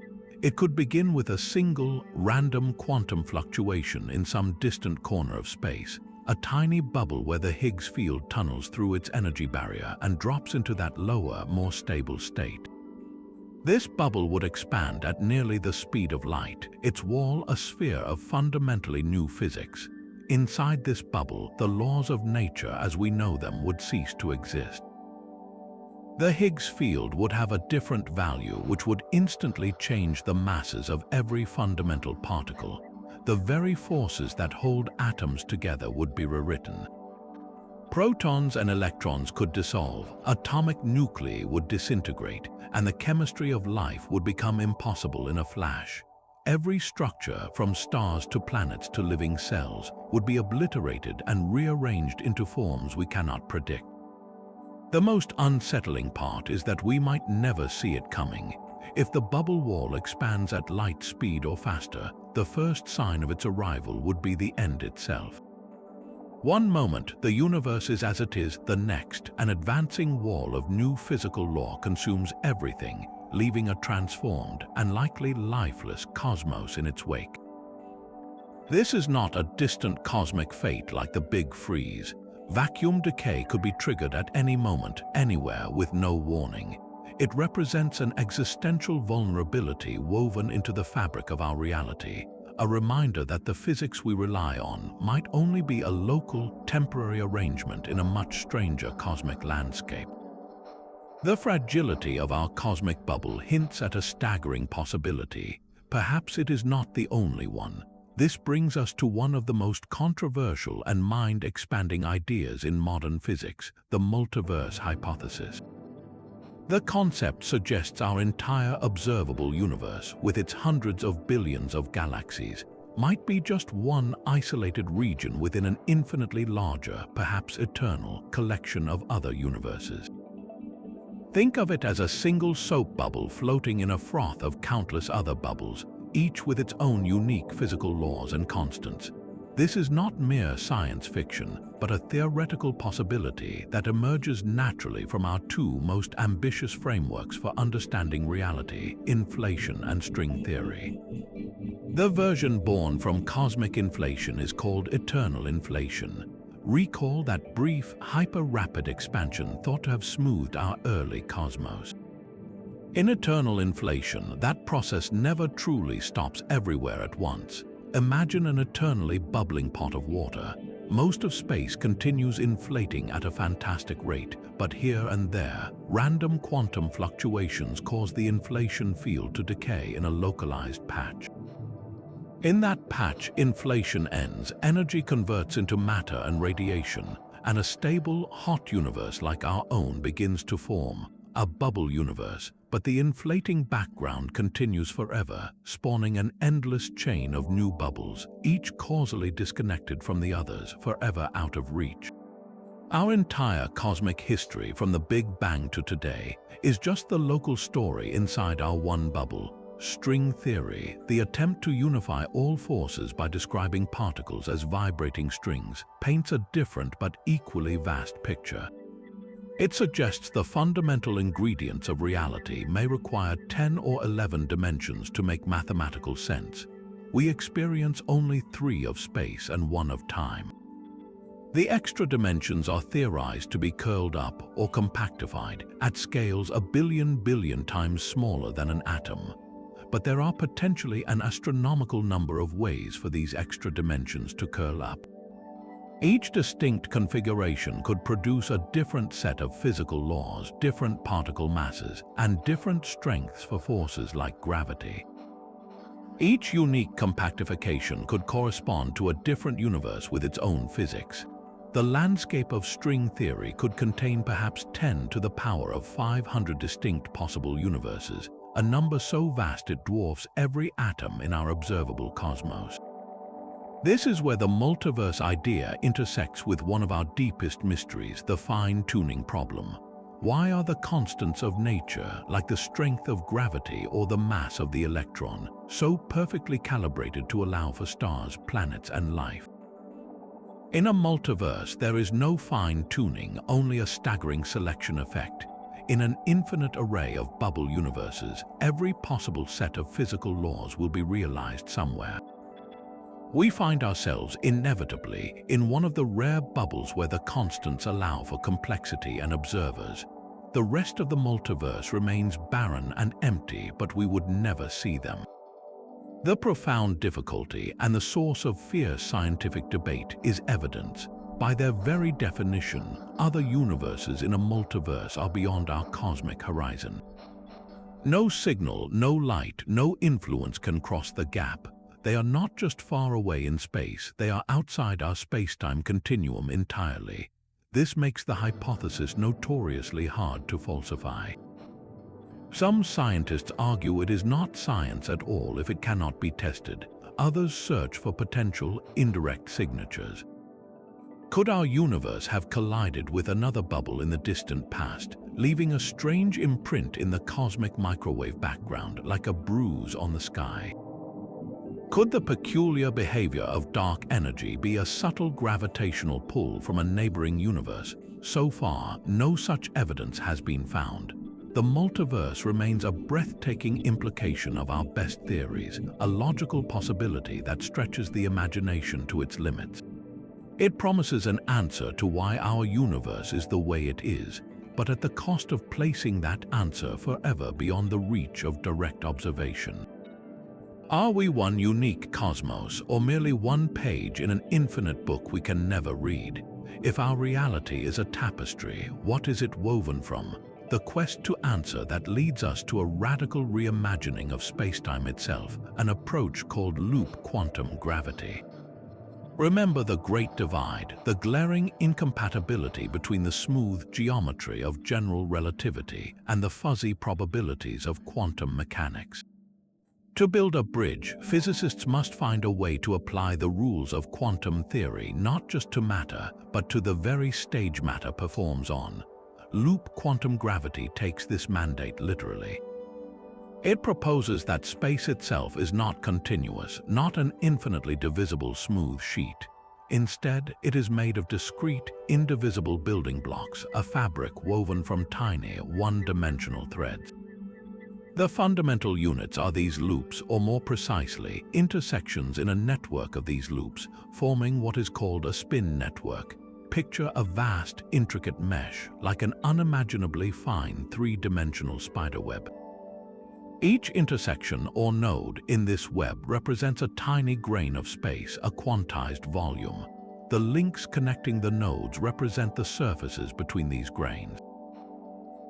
It could begin with a single, random quantum fluctuation in some distant corner of space, a tiny bubble where the Higgs field tunnels through its energy barrier and drops into that lower, more stable state. This bubble would expand at nearly the speed of light, its wall a sphere of fundamentally new physics. Inside this bubble, the laws of nature as we know them would cease to exist. The Higgs field would have a different value which would instantly change the masses of every fundamental particle. The very forces that hold atoms together would be rewritten. Protons and electrons could dissolve, atomic nuclei would disintegrate, and the chemistry of life would become impossible in a flash. Every structure, from stars to planets to living cells, would be obliterated and rearranged into forms we cannot predict. The most unsettling part is that we might never see it coming. If the bubble wall expands at light speed or faster, the first sign of its arrival would be the end itself. One moment, the universe is as it is, the next, an advancing wall of new physical law consumes everything, leaving a transformed and likely lifeless cosmos in its wake. This is not a distant cosmic fate like the Big Freeze. Vacuum decay could be triggered at any moment, anywhere, with no warning. It represents an existential vulnerability woven into the fabric of our reality. A reminder that the physics we rely on might only be a local, temporary arrangement in a much stranger cosmic landscape. The fragility of our cosmic bubble hints at a staggering possibility. Perhaps it is not the only one. This brings us to one of the most controversial and mind-expanding ideas in modern physics, the multiverse hypothesis. The concept suggests our entire observable universe, with its hundreds of billions of galaxies, might be just one isolated region within an infinitely larger, perhaps eternal, collection of other universes. Think of it as a single soap bubble floating in a froth of countless other bubbles, each with its own unique physical laws and constants. This is not mere science fiction, but a theoretical possibility that emerges naturally from our two most ambitious frameworks for understanding reality, inflation and string theory. The version born from cosmic inflation is called eternal inflation. Recall that brief, hyper-rapid expansion thought to have smoothed our early cosmos. In eternal inflation, that process never truly stops everywhere at once. Imagine an eternally bubbling pot of water. Most of space continues inflating at a fantastic rate, but here and there, random quantum fluctuations cause the inflation field to decay in a localized patch. In that patch, inflation ends, energy converts into matter and radiation, and a stable, hot universe like our own begins to form, a bubble universe. But the inflating background continues forever, spawning an endless chain of new bubbles, each causally disconnected from the others, forever out of reach. Our entire cosmic history, from the Big Bang to today, is just the local story inside our one bubble. String theory, the attempt to unify all forces by describing particles as vibrating strings, paints a different but equally vast picture. It suggests the fundamental ingredients of reality may require 10 or 11 dimensions to make mathematical sense. We experience only 3 of space and 1 of time. The extra dimensions are theorized to be curled up or compactified at scales a billion times smaller than an atom. But there are potentially an astronomical number of ways for these extra dimensions to curl up. Each distinct configuration could produce a different set of physical laws, different particle masses, and different strengths for forces like gravity. Each unique compactification could correspond to a different universe with its own physics. The landscape of string theory could contain perhaps 10 to the power of 500 distinct possible universes, a number so vast it dwarfs every atom in our observable cosmos. This is where the multiverse idea intersects with one of our deepest mysteries, the fine-tuning problem. Why are the constants of nature, like the strength of gravity or the mass of the electron, so perfectly calibrated to allow for stars, planets, and life? In a multiverse, there is no fine-tuning, only a staggering selection effect. In an infinite array of bubble universes, every possible set of physical laws will be realized somewhere. We find ourselves inevitably in one of the rare bubbles where the constants allow for complexity and observers. The rest of the multiverse remains barren and empty, but we would never see them. The profound difficulty and the source of fierce scientific debate is evidence. By their very definition, other universes in a multiverse are beyond our cosmic horizon. No signal, no light, no influence can cross the gap. They are not just far away in space, they are outside our space-time continuum entirely. This makes the hypothesis notoriously hard to falsify. Some scientists argue it is not science at all if it cannot be tested. Others search for potential indirect signatures. Could our universe have collided with another bubble in the distant past, leaving a strange imprint in the cosmic microwave background, like a bruise on the sky? Could the peculiar behavior of dark energy be a subtle gravitational pull from a neighboring universe? So far, no such evidence has been found. The multiverse remains a breathtaking implication of our best theories, a logical possibility that stretches the imagination to its limits. It promises an answer to why our universe is the way it is, but at the cost of placing that answer forever beyond the reach of direct observation. Are we one unique cosmos, or merely one page in an infinite book we can never read? If our reality is a tapestry, what is it woven from? the quest to answer that leads us to a radical reimagining of spacetime itself, an approach called loop quantum gravity. Remember the Great Divide, the glaring incompatibility between the smooth geometry of general relativity and the fuzzy probabilities of quantum mechanics. To build a bridge, physicists must find a way to apply the rules of quantum theory not just to matter, but to the very stage matter performs on. Loop quantum gravity takes this mandate literally. It proposes that space itself is not continuous, not an infinitely divisible smooth sheet. Instead, it is made of discrete, indivisible building blocks, a fabric woven from tiny, one-dimensional threads. The fundamental units are these loops, or more precisely, intersections in a network of these loops, forming what is called a spin network. Picture a vast, intricate mesh, like an unimaginably fine three-dimensional spiderweb. Each intersection or node in this web represents a tiny grain of space, a quantized volume. The links connecting the nodes represent the surfaces between these grains.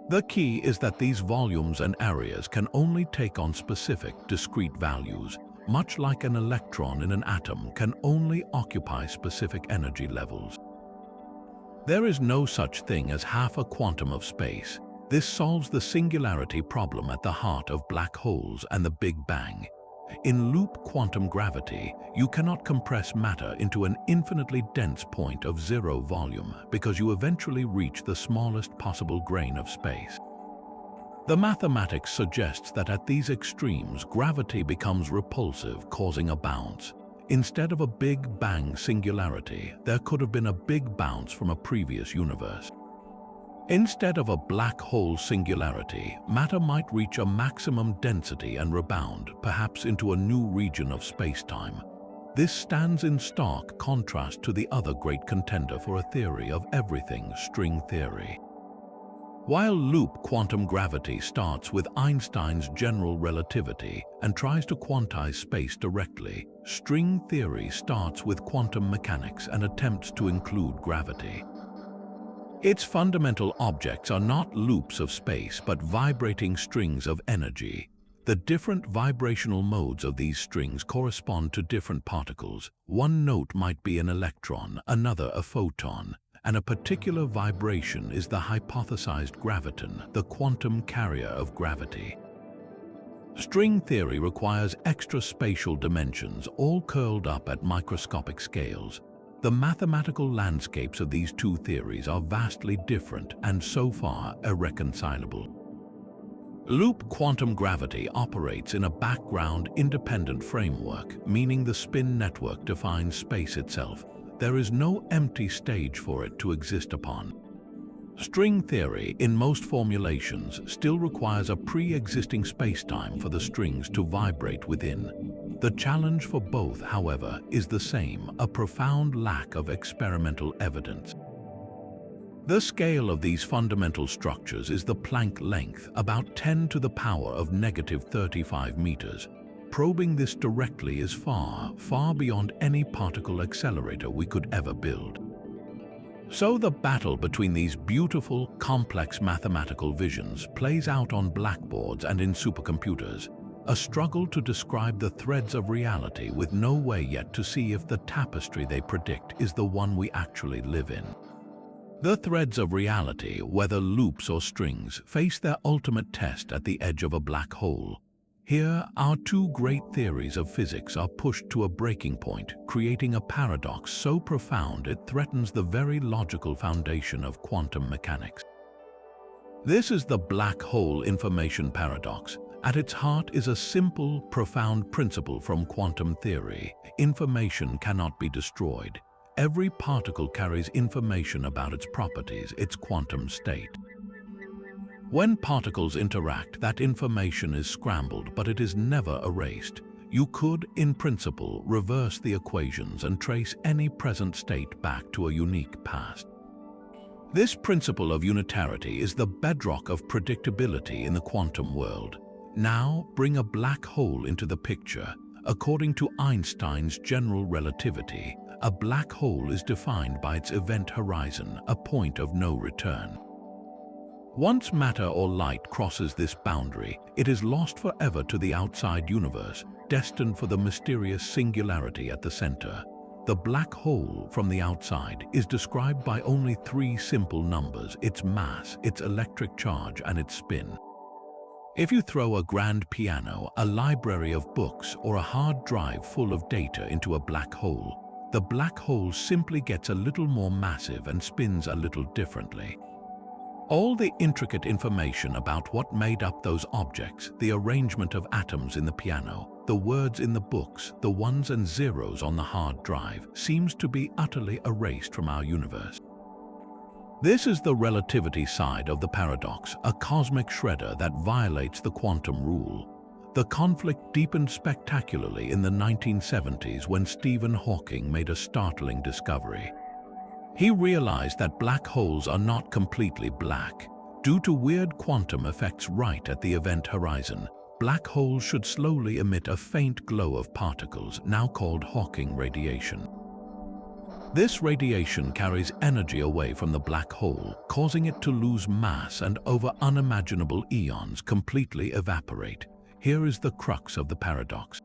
The key is that these volumes and areas can only take on specific, discrete values, much like an electron in an atom can only occupy specific energy levels. There is no such thing as half a quantum of space. This solves the singularity problem at the heart of black holes and the Big Bang. In loop quantum gravity, you cannot compress matter into an infinitely dense point of zero volume because you eventually reach the smallest possible grain of space. The mathematics suggests that at these extremes, gravity becomes repulsive, causing a bounce. Instead of a Big Bang singularity, there could have been a big bounce from a previous universe. Instead of a black hole singularity, matter might reach a maximum density and rebound, perhaps into a new region of spacetime. This stands in stark contrast to the other great contender for a theory of everything, string theory. While loop quantum gravity starts with Einstein's general relativity and tries to quantize space directly, string theory starts with quantum mechanics and attempts to include gravity. Its fundamental objects are not loops of space, but vibrating strings of energy. The different vibrational modes of these strings correspond to different particles. One note might be an electron, another a photon, and a particular vibration is the hypothesized graviton, the quantum carrier of gravity. String theory requires extra spatial dimensions, all curled up at microscopic scales. The mathematical landscapes of these two theories are vastly different and so far irreconcilable. Loop quantum gravity operates in a background-independent framework, meaning the spin network defines space itself. There is no empty stage for it to exist upon. String theory, in most formulations, still requires a pre-existing spacetime for the strings to vibrate within. The challenge for both, however, is the same, a profound lack of experimental evidence. The scale of these fundamental structures is the Planck length, about 10 to the power of negative 35 meters. Probing this directly is far, far beyond any particle accelerator we could ever build. So the battle between these beautiful, complex mathematical visions plays out on blackboards and in supercomputers. A struggle to describe the threads of reality with no way yet to see if the tapestry they predict is the one we actually live in. The threads of reality, whether loops or strings, face their ultimate test at the edge of a black hole. Here, our two great theories of physics are pushed to a breaking point, creating a paradox so profound it threatens the very logical foundation of quantum mechanics. This is the black hole information paradox. At its heart is a simple, profound principle from quantum theory. Information cannot be destroyed. Every particle carries information about its properties, its quantum state. When particles interact, that information is scrambled, but it is never erased. You could, in principle, reverse the equations and trace any present state back to a unique past. This principle of unitarity is the bedrock of predictability in the quantum world. Now, bring a black hole into the picture. According to Einstein's general relativity, a black hole is defined by its event horizon, a point of no return. Once matter or light crosses this boundary, it is lost forever to the outside universe, destined for the mysterious singularity at the center. The black hole from the outside is described by only three simple numbers: its mass, its electric charge, and its spin. If you throw a grand piano, a library of books, or a hard drive full of data into a black hole, the black hole simply gets a little more massive and spins a little differently. All the intricate information about what made up those objects, the arrangement of atoms in the piano, the words in the books, the ones and zeros on the hard drive, seems to be utterly erased from our universe. This is the relativity side of the paradox, a cosmic shredder that violates the quantum rule. The conflict deepened spectacularly in the 1970s when Stephen Hawking made a startling discovery. He realized that black holes are not completely black. Due to weird quantum effects right at the event horizon, black holes should slowly emit a faint glow of particles, now called Hawking radiation. This radiation carries energy away from the black hole, causing it to lose mass and over unimaginable eons completely evaporate. Here is the crux of the paradox.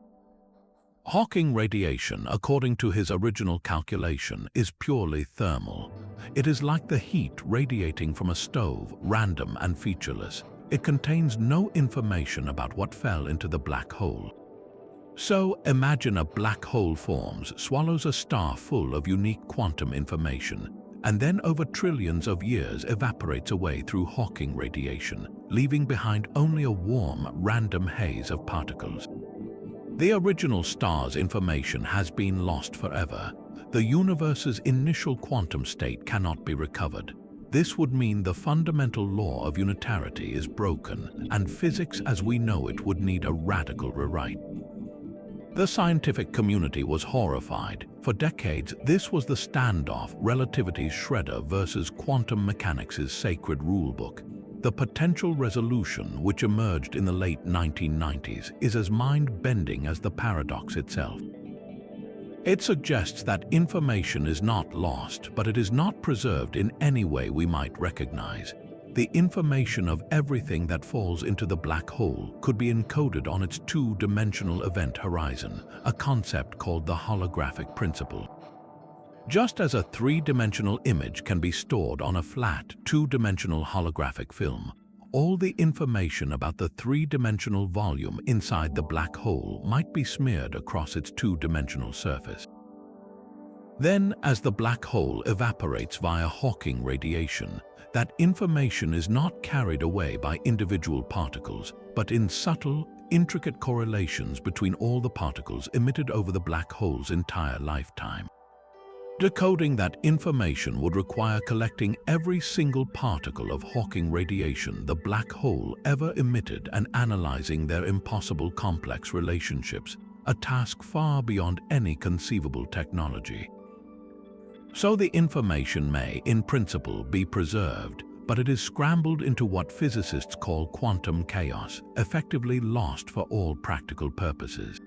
Hawking radiation, according to his original calculation, is purely thermal. It is like the heat radiating from a stove, random and featureless. It contains no information about what fell into the black hole. So imagine a black hole forms, swallows a star full of unique quantum information, and then over trillions of years evaporates away through Hawking radiation, leaving behind only a warm, random haze of particles. The original star's information has been lost forever. The universe's initial quantum state cannot be recovered. This would mean the fundamental law of unitarity is broken, and physics as we know it would need a radical rewrite. The scientific community was horrified. For decades, this was the standoff, relativity's shredder versus quantum mechanics' sacred rulebook. The potential resolution, which emerged in the late 1990s, is as mind-bending as the paradox itself. It suggests that information is not lost, but it is not preserved in any way we might recognize. The information of everything that falls into the black hole could be encoded on its two-dimensional event horizon, a concept called the holographic principle. Just as a three-dimensional image can be stored on a flat, two-dimensional holographic film, all the information about the three-dimensional volume inside the black hole might be smeared across its two-dimensional surface. Then, as the black hole evaporates via Hawking radiation, that information is not carried away by individual particles, but in subtle, intricate correlations between all the particles emitted over the black hole's entire lifetime. Decoding that information would require collecting every single particle of Hawking radiation the black hole ever emitted and analyzing their impossible complex relationships, a task far beyond any conceivable technology. So the information may, in principle, be preserved, but it is scrambled into what physicists call quantum chaos, effectively lost for all practical purposes.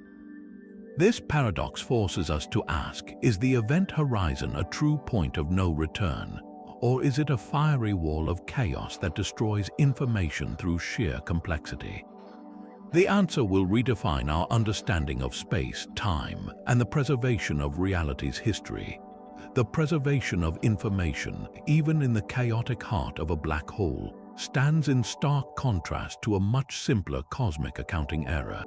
This paradox forces us to ask, is the event horizon a true point of no return, or is it a fiery wall of chaos that destroys information through sheer complexity? The answer will redefine our understanding of space, time, and the preservation of reality's history. The preservation of information, even in the chaotic heart of a black hole, stands in stark contrast to a much simpler cosmic accounting error.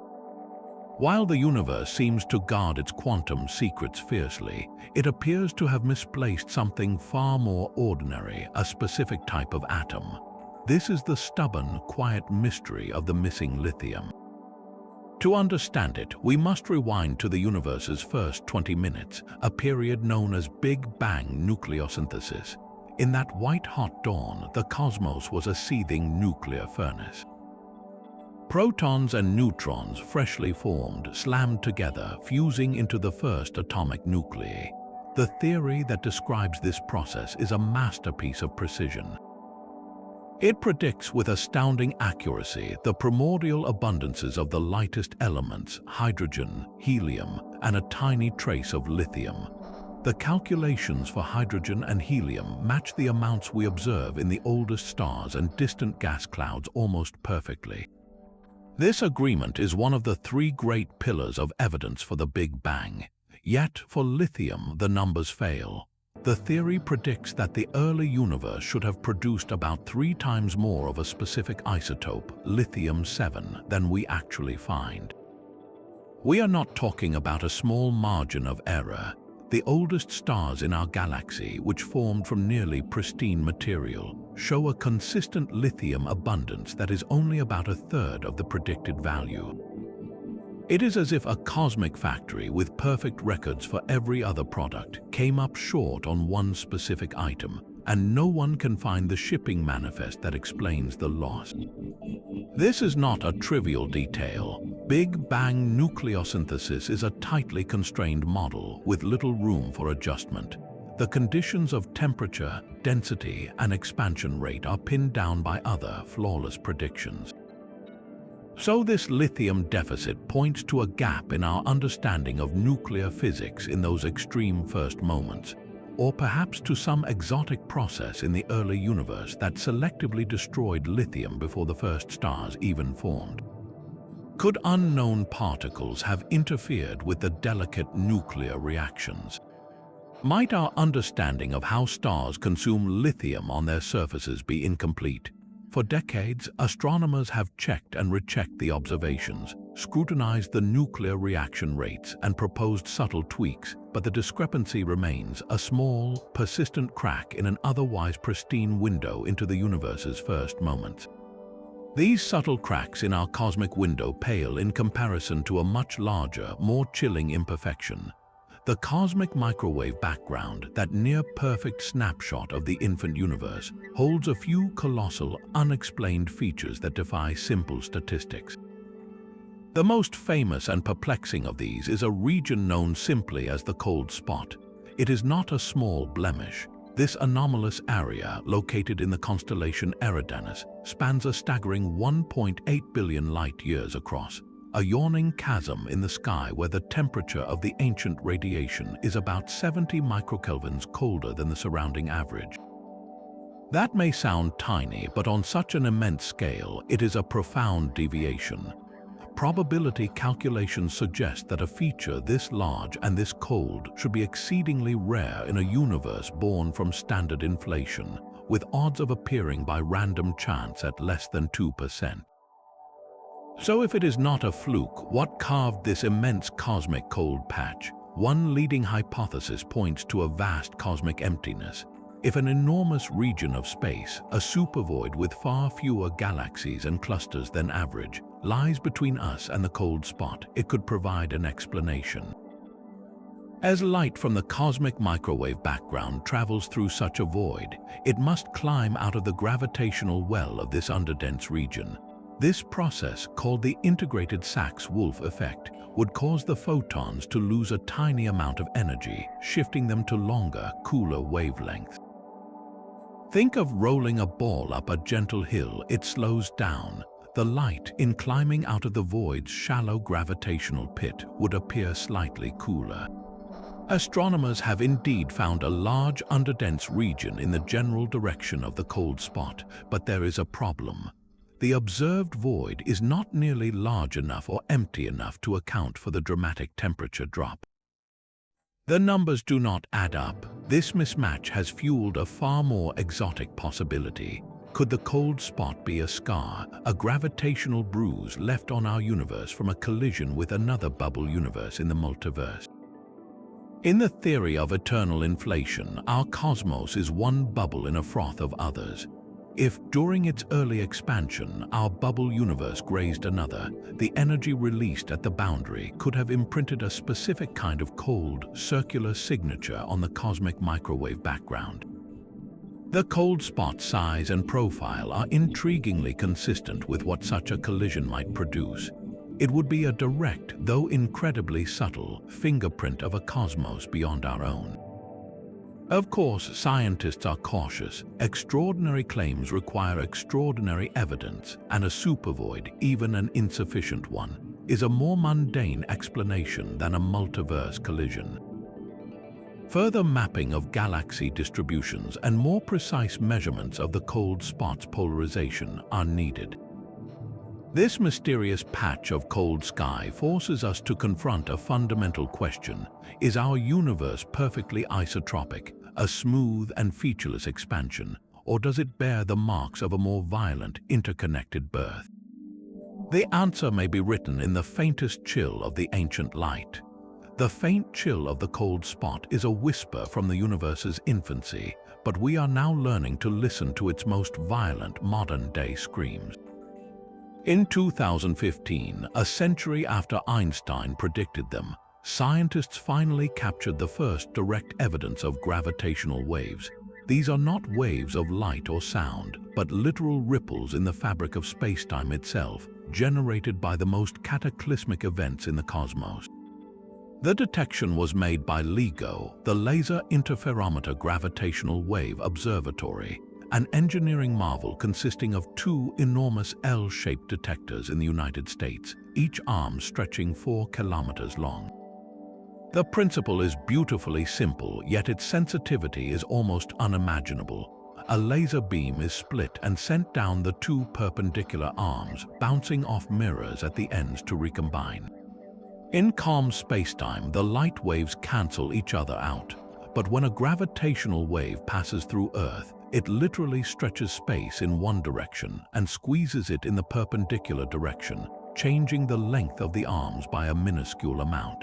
While the universe seems to guard its quantum secrets fiercely, it appears to have misplaced something far more ordinary, a specific type of atom. This is the stubborn, quiet mystery of the missing lithium. To understand it, we must rewind to the universe's first 20 minutes, a period known as Big Bang nucleosynthesis. In that white-hot dawn, the cosmos was a seething nuclear furnace. Protons and neutrons, freshly formed, slammed together, fusing into the first atomic nuclei. The theory that describes this process is a masterpiece of precision. It predicts with astounding accuracy the primordial abundances of the lightest elements, hydrogen, helium, and a tiny trace of lithium. The calculations for hydrogen and helium match the amounts we observe in the oldest stars and distant gas clouds almost perfectly. This agreement is one of the three great pillars of evidence for the Big Bang. Yet, for lithium, the numbers fail. The theory predicts that the early universe should have produced about 3 times more of a specific isotope, lithium-7, than we actually find. We are not talking about a small margin of error. The oldest stars in our galaxy, which formed from nearly pristine material, show a consistent lithium abundance that is only about a third of the predicted value. It is as if a cosmic factory with perfect records for every other product came up short on one specific item, and no one can find the shipping manifest that explains the loss. This is not a trivial detail. Big Bang nucleosynthesis is a tightly constrained model with little room for adjustment. The conditions of temperature, density, and expansion rate are pinned down by other, flawless predictions. So this lithium deficit points to a gap in our understanding of nuclear physics in those extreme first moments, or perhaps to some exotic process in the early universe that selectively destroyed lithium before the first stars even formed. Could unknown particles have interfered with the delicate nuclear reactions? Might our understanding of how stars consume lithium on their surfaces be incomplete? For decades, astronomers have checked and rechecked the observations, scrutinized the nuclear reaction rates, and proposed subtle tweaks, but the discrepancy remains a small, persistent crack in an otherwise pristine window into the universe's first moments. These subtle cracks in our cosmic window pale in comparison to a much larger, more chilling imperfection: the cosmic microwave background, that near-perfect snapshot of the infant universe, holds a few colossal, unexplained features that defy simple statistics. The most famous and perplexing of these is a region known simply as the cold spot. It is not a small blemish. This anomalous area, located in the constellation Eridanus, spans a staggering 1.8 billion light-years across, a yawning chasm in the sky where the temperature of the ancient radiation is about 70 microkelvins colder than the surrounding average. That may sound tiny, but on such an immense scale, it is a profound deviation. Probability calculations suggest that a feature this large and this cold should be exceedingly rare in a universe born from standard inflation, with odds of appearing by random chance at less than 2%. So if it is not a fluke, what carved this immense cosmic cold patch? One leading hypothesis points to a vast cosmic emptiness. If an enormous region of space, a supervoid with far fewer galaxies and clusters than average, lies between us and the cold spot, it could provide an explanation. As light from the cosmic microwave background travels through such a void, it must climb out of the gravitational well of this underdense region. This process, called the integrated Sachs-Wolf effect, would cause the photons to lose a tiny amount of energy, shifting them to longer, cooler wavelengths. Think of rolling a ball up a gentle hill. It slows down. The light, in climbing out of the void's shallow gravitational pit, would appear slightly cooler. Astronomers have indeed found a large underdense region in the general direction of the cold spot, but there is a problem. The observed void is not nearly large enough or empty enough to account for the dramatic temperature drop. The numbers do not add up. This mismatch has fueled a far more exotic possibility. Could the cold spot be a scar, a gravitational bruise left on our universe from a collision with another bubble universe in the multiverse? In the theory of eternal inflation, our cosmos is one bubble in a froth of others. If, during its early expansion, our bubble universe grazed another, the energy released at the boundary could have imprinted a specific kind of cold, circular signature on the cosmic microwave background. The cold spot size and profile are intriguingly consistent with what such a collision might produce. It would be a direct, though incredibly subtle, fingerprint of a cosmos beyond our own. Of course, scientists are cautious. Extraordinary claims require extraordinary evidence, and a supervoid, even an insufficient one, is a more mundane explanation than a multiverse collision. Further mapping of galaxy distributions and more precise measurements of the cold spot's polarization are needed. This mysterious patch of cold sky forces us to confront a fundamental question: is our universe perfectly isotropic, a smooth and featureless expansion, or does it bear the marks of a more violent, interconnected birth? The answer may be written in the faintest chill of the ancient light. The faint chill of the cold spot is a whisper from the universe's infancy, but we are now learning to listen to its most violent modern-day screams. In 2015, a century after Einstein predicted them, scientists finally captured the first direct evidence of gravitational waves. These are not waves of light or sound, but literal ripples in the fabric of spacetime itself, generated by the most cataclysmic events in the cosmos. The detection was made by LIGO, the Laser Interferometer Gravitational Wave Observatory, an engineering marvel consisting of two enormous L-shaped detectors in the United States, each arm stretching 4 kilometers long. The principle is beautifully simple, yet its sensitivity is almost unimaginable. A laser beam is split and sent down the two perpendicular arms, bouncing off mirrors at the ends to recombine. In calm spacetime, the light waves cancel each other out, but when a gravitational wave passes through Earth, it literally stretches space in one direction and squeezes it in the perpendicular direction, changing the length of the arms by a minuscule amount.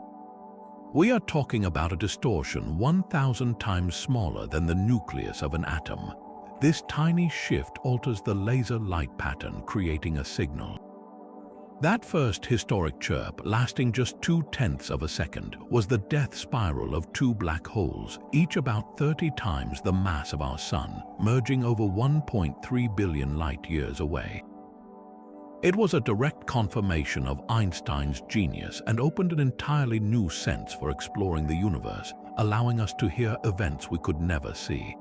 We are talking about a distortion 1,000 times smaller than the nucleus of an atom. This tiny shift alters the laser light pattern, creating a signal. That first historic chirp, lasting just 0.2 of a second, was the death spiral of two black holes, each about 30 times the mass of our Sun, merging over 1.3 billion light-years away. It was a direct confirmation of Einstein's genius and opened an entirely new sense for exploring the universe, allowing us to hear events we could never see.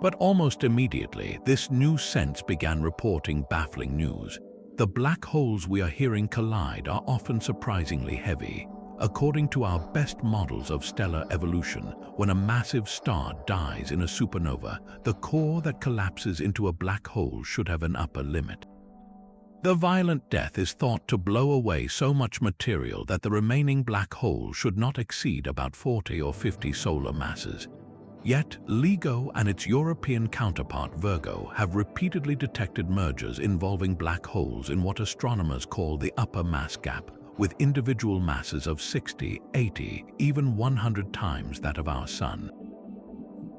But almost immediately, this new sense began reporting baffling news. The black holes we are hearing collide are often surprisingly heavy. According to our best models of stellar evolution, when a massive star dies in a supernova, the core that collapses into a black hole should have an upper limit. The violent death is thought to blow away so much material that the remaining black hole should not exceed about 40 or 50 solar masses. Yet, LIGO and its European counterpart Virgo have repeatedly detected mergers involving black holes in what astronomers call the upper mass gap, with individual masses of 60, 80, even 100 times that of our Sun.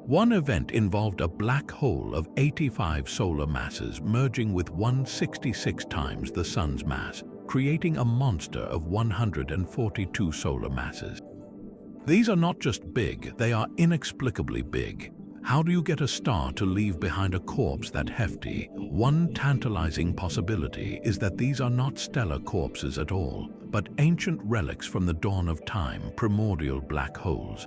One event involved a black hole of 85 solar masses merging with 166 times the Sun's mass, creating a monster of 142 solar masses. These are not just big, they are inexplicably big. How do you get a star to leave behind a corpse that hefty? One tantalizing possibility is that these are not stellar corpses at all, but ancient relics from the dawn of time, primordial black holes.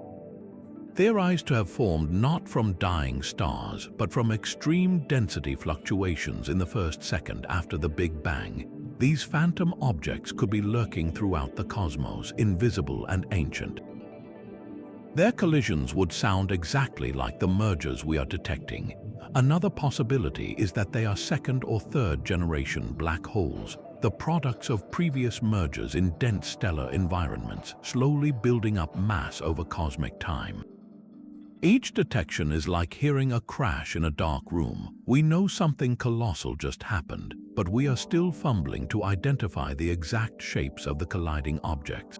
Theorized to have formed not from dying stars, but from extreme density fluctuations in the first second after the Big Bang, these phantom objects could be lurking throughout the cosmos, invisible and ancient. Their collisions would sound exactly like the mergers we are detecting. Another possibility is that they are second or third generation black holes, the products of previous mergers in dense stellar environments, slowly building up mass over cosmic time. Each detection is like hearing a crash in a dark room. We know something colossal just happened, but we are still fumbling to identify the exact shapes of the colliding objects.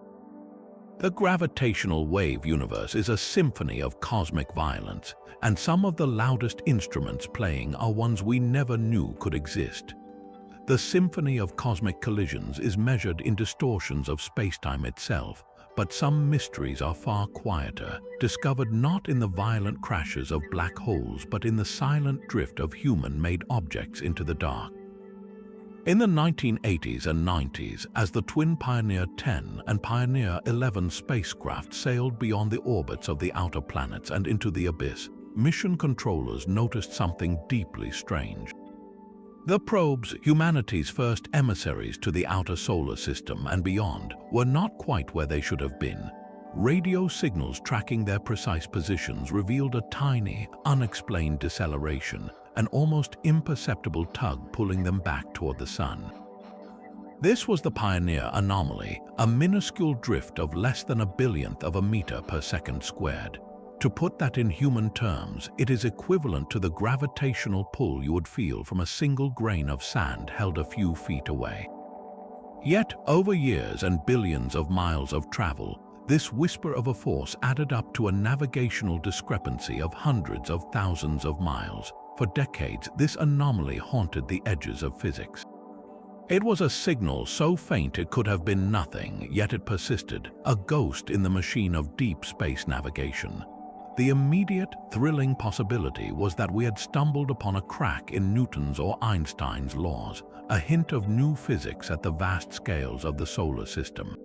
The gravitational wave universe is a symphony of cosmic violence, and some of the loudest instruments playing are ones we never knew could exist. The symphony of cosmic collisions is measured in distortions of spacetime itself, but some mysteries are far quieter, discovered not in the violent crashes of black holes but in the silent drift of human-made objects into the dark. In the 1980s and 90s, as the twin Pioneer 10 and Pioneer 11 spacecraft sailed beyond the orbits of the outer planets and into the abyss, mission controllers noticed something deeply strange. The probes, humanity's first emissaries to the outer solar system and beyond, were not quite where they should have been. radio signals tracking their precise positions revealed a tiny, unexplained deceleration, an almost imperceptible tug pulling them back toward the sun. This was the Pioneer anomaly, a minuscule drift of less than a billionth of a meter per second squared. To put that in human terms, it is equivalent to the gravitational pull you would feel from a single grain of sand held a few feet away. Yet, over years and billions of miles of travel, this whisper of a force added up to a navigational discrepancy of hundreds of thousands of miles. For decades, this anomaly haunted the edges of physics. It was a signal so faint it could have been nothing, yet it persisted, a ghost in the machine of deep space navigation. The immediate, thrilling possibility was that we had stumbled upon a crack in Newton's or Einstein's laws, a hint of new physics at the vast scales of the solar system.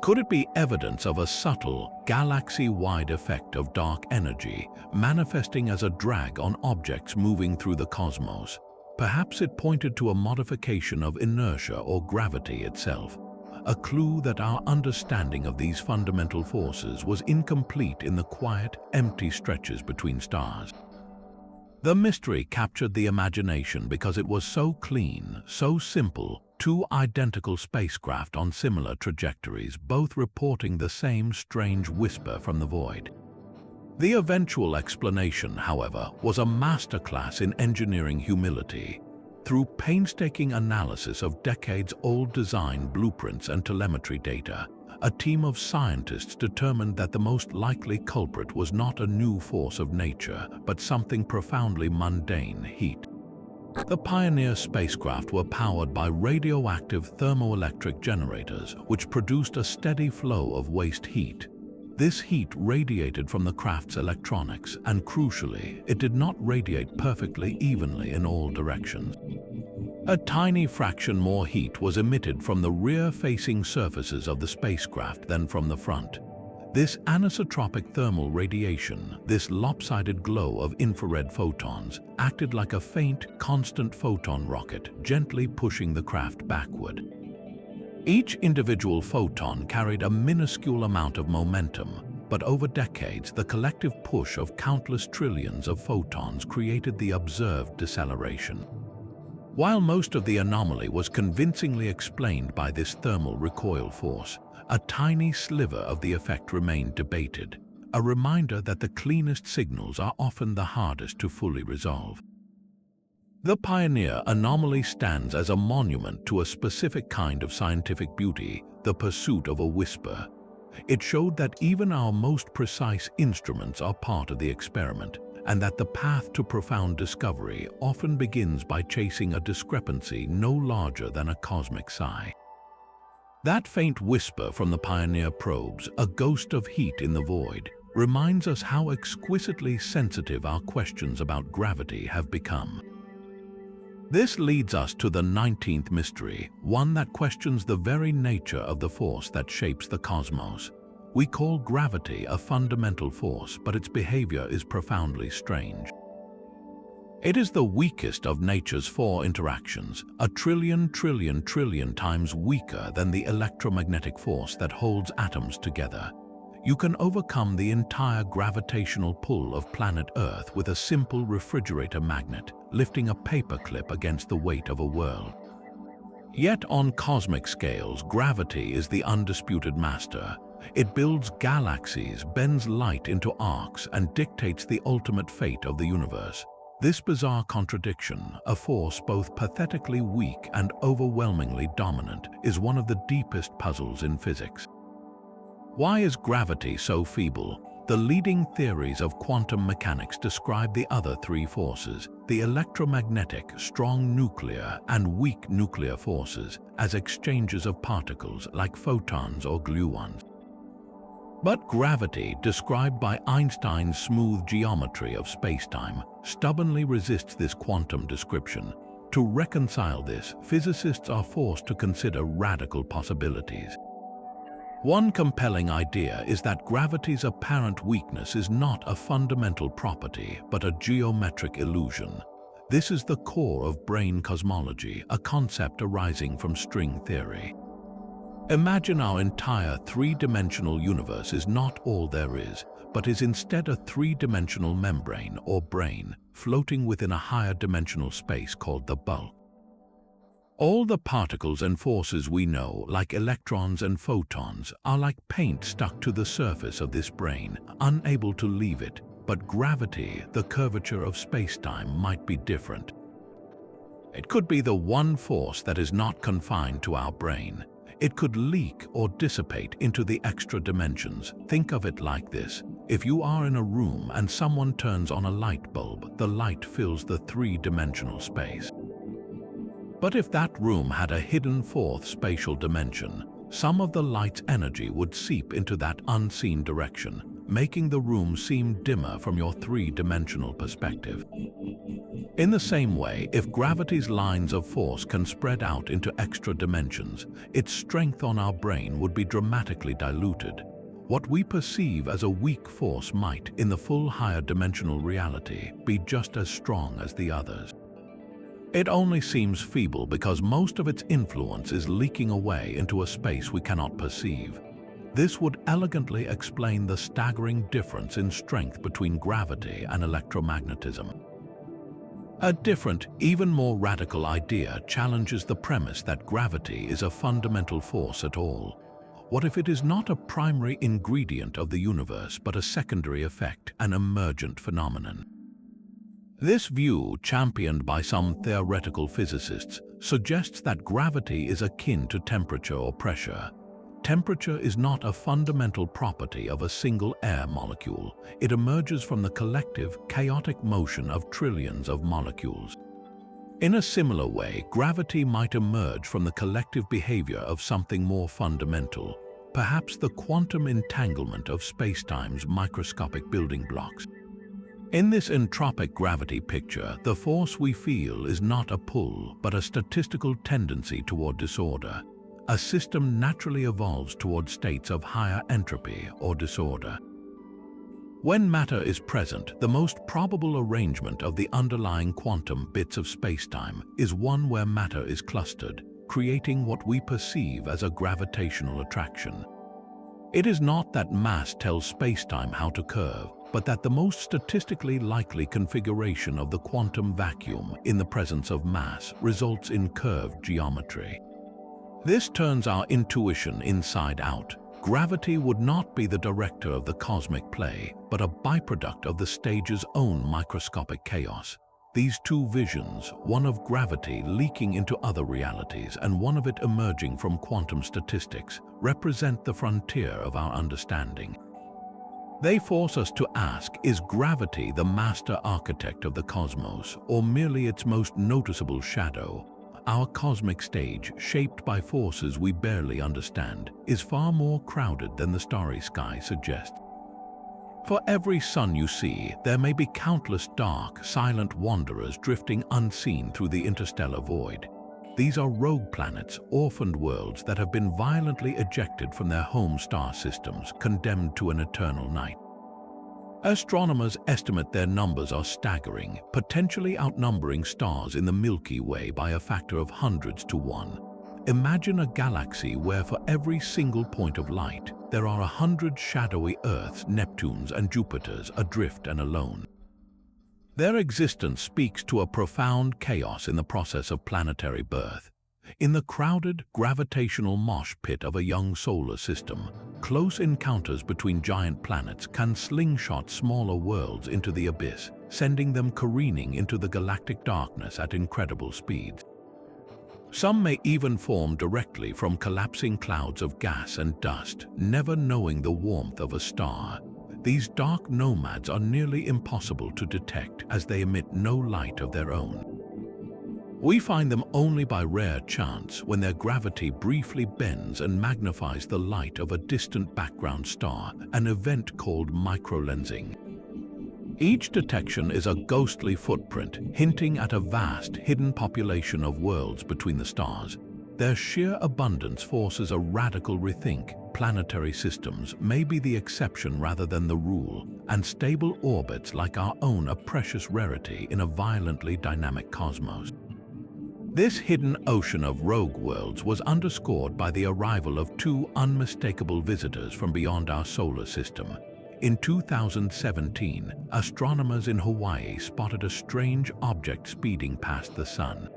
Could it be evidence of a subtle, galaxy-wide effect of dark energy, manifesting as a drag on objects moving through the cosmos? Perhaps it pointed to a modification of inertia or gravity itself, a clue that our understanding of these fundamental forces was incomplete in the quiet, empty stretches between stars. The mystery captured the imagination because it was so clean, so simple, two identical spacecraft on similar trajectories, both reporting the same strange whisper from the void. The eventual explanation, however, was a masterclass in engineering humility. Through painstaking analysis of decades-old design blueprints and telemetry data, a team of scientists determined that the most likely culprit was not a new force of nature, but something profoundly mundane: heat. The Pioneer spacecraft were powered by radioactive thermoelectric generators, which produced a steady flow of waste heat. This heat radiated from the craft's electronics, and crucially, it did not radiate perfectly evenly in all directions. A tiny fraction more heat was emitted from the rear-facing surfaces of the spacecraft than from the front. This anisotropic thermal radiation, this lopsided glow of infrared photons, acted like a faint, constant photon rocket, gently pushing the craft backward. Each individual photon carried a minuscule amount of momentum, but over decades, the collective push of countless trillions of photons created the observed deceleration. While most of the anomaly was convincingly explained by this thermal recoil force, a tiny sliver of the effect remained debated, a reminder that the cleanest signals are often the hardest to fully resolve. The Pioneer anomaly stands as a monument to a specific kind of scientific beauty, the pursuit of a whisper. It showed that even our most precise instruments are part of the experiment, and that the path to profound discovery often begins by chasing a discrepancy no larger than a cosmic sigh. That faint whisper from the Pioneer probes, a ghost of heat in the void, reminds us how exquisitely sensitive our questions about gravity have become. This leads us to the 19th mystery, one that questions the very nature of the force that shapes the cosmos. We call gravity a fundamental force, but its behavior is profoundly strange. It is the weakest of nature's four interactions, a trillion times weaker than the electromagnetic force that holds atoms together. You can overcome the entire gravitational pull of planet Earth with a simple refrigerator magnet, lifting a paperclip against the weight of a world. Yet on cosmic scales, gravity is the undisputed master. It builds galaxies, bends light into arcs, and dictates the ultimate fate of the universe. This bizarre contradiction, a force both pathetically weak and overwhelmingly dominant, is one of the deepest puzzles in physics. Why is gravity so feeble? The leading theories of quantum mechanics describe the other three forces, the electromagnetic, strong nuclear, and weak nuclear forces, as exchanges of particles like photons or gluons. But gravity, described by Einstein's smooth geometry of spacetime, stubbornly resists this quantum description. To reconcile this, physicists are forced to consider radical possibilities. One compelling idea is that gravity's apparent weakness is not a fundamental property, but a geometric illusion. This is the core of brane cosmology, a concept arising from string theory. Imagine our entire three-dimensional universe is not all there is, but is instead a three-dimensional membrane or brain floating within a higher dimensional space called the bulk. All the particles and forces we know, like electrons and photons, are like paint stuck to the surface of this brain, unable to leave it. But gravity, the curvature of space-time, might be different. It could be the one force that is not confined to our brain. It could leak or dissipate into the extra dimensions. Think of it like this. If you are in a room and someone turns on a light bulb, the light fills the three-dimensional space. But if that room had a hidden fourth spatial dimension, some of the light's energy would seep into that unseen direction, making the room seem dimmer from your three-dimensional perspective. In the same way, if gravity's lines of force can spread out into extra dimensions, its strength on our brain would be dramatically diluted. What we perceive as a weak force might, in the full higher dimensional reality, be just as strong as the others. It only seems feeble because most of its influence is leaking away into a space we cannot perceive. This would elegantly explain the staggering difference in strength between gravity and electromagnetism. A different, even more radical idea challenges the premise that gravity is a fundamental force at all. What if it is not a primary ingredient of the universe but a secondary effect, an emergent phenomenon? This view, championed by some theoretical physicists, suggests that gravity is akin to temperature or pressure. Temperature is not a fundamental property of a single air molecule. It emerges from the collective, chaotic motion of trillions of molecules. In a similar way, gravity might emerge from the collective behavior of something more fundamental, perhaps the quantum entanglement of spacetime's microscopic building blocks. In this entropic gravity picture, the force we feel is not a pull, but a statistical tendency toward disorder. A system naturally evolves toward states of higher entropy or disorder. When matter is present, the most probable arrangement of the underlying quantum bits of spacetime is one where matter is clustered, creating what we perceive as a gravitational attraction. It is not that mass tells spacetime how to curve, but that the most statistically likely configuration of the quantum vacuum in the presence of mass results in curved geometry. This turns our intuition inside out. Gravity would not be the director of the cosmic play, but a byproduct of the stage's own microscopic chaos. These two visions, one of gravity leaking into other realities and one of it emerging from quantum statistics, represent the frontier of our understanding. They force us to ask, is gravity the master architect of the cosmos, or merely its most noticeable shadow? Our cosmic stage, shaped by forces we barely understand, is far more crowded than the starry sky suggests. For every sun you see, there may be countless dark, silent wanderers drifting unseen through the interstellar void. These are rogue planets, orphaned worlds that have been violently ejected from their home star systems, condemned to an eternal night. Astronomers estimate their numbers are staggering, potentially outnumbering stars in the Milky Way by a factor of hundreds to one. Imagine a galaxy where for every single point of light, there are 100 shadowy Earths, Neptunes, and Jupiters adrift and alone. Their existence speaks to a profound chaos in the process of planetary birth. In the crowded, gravitational mosh pit of a young solar system, close encounters between giant planets can slingshot smaller worlds into the abyss, sending them careening into the galactic darkness at incredible speeds. Some may even form directly from collapsing clouds of gas and dust, never knowing the warmth of a star. These dark nomads are nearly impossible to detect as they emit no light of their own. We find them only by rare chance when their gravity briefly bends and magnifies the light of a distant background star, an event called microlensing. Each detection is a ghostly footprint, hinting at a vast, hidden population of worlds between the stars. Their sheer abundance forces a radical rethink. Planetary systems may be the exception rather than the rule, and stable orbits like our own a precious rarity in a violently dynamic cosmos. This hidden ocean of rogue worlds was underscored by the arrival of two unmistakable visitors from beyond our solar system. In 2017, astronomers in Hawaii spotted a strange object speeding past the sun.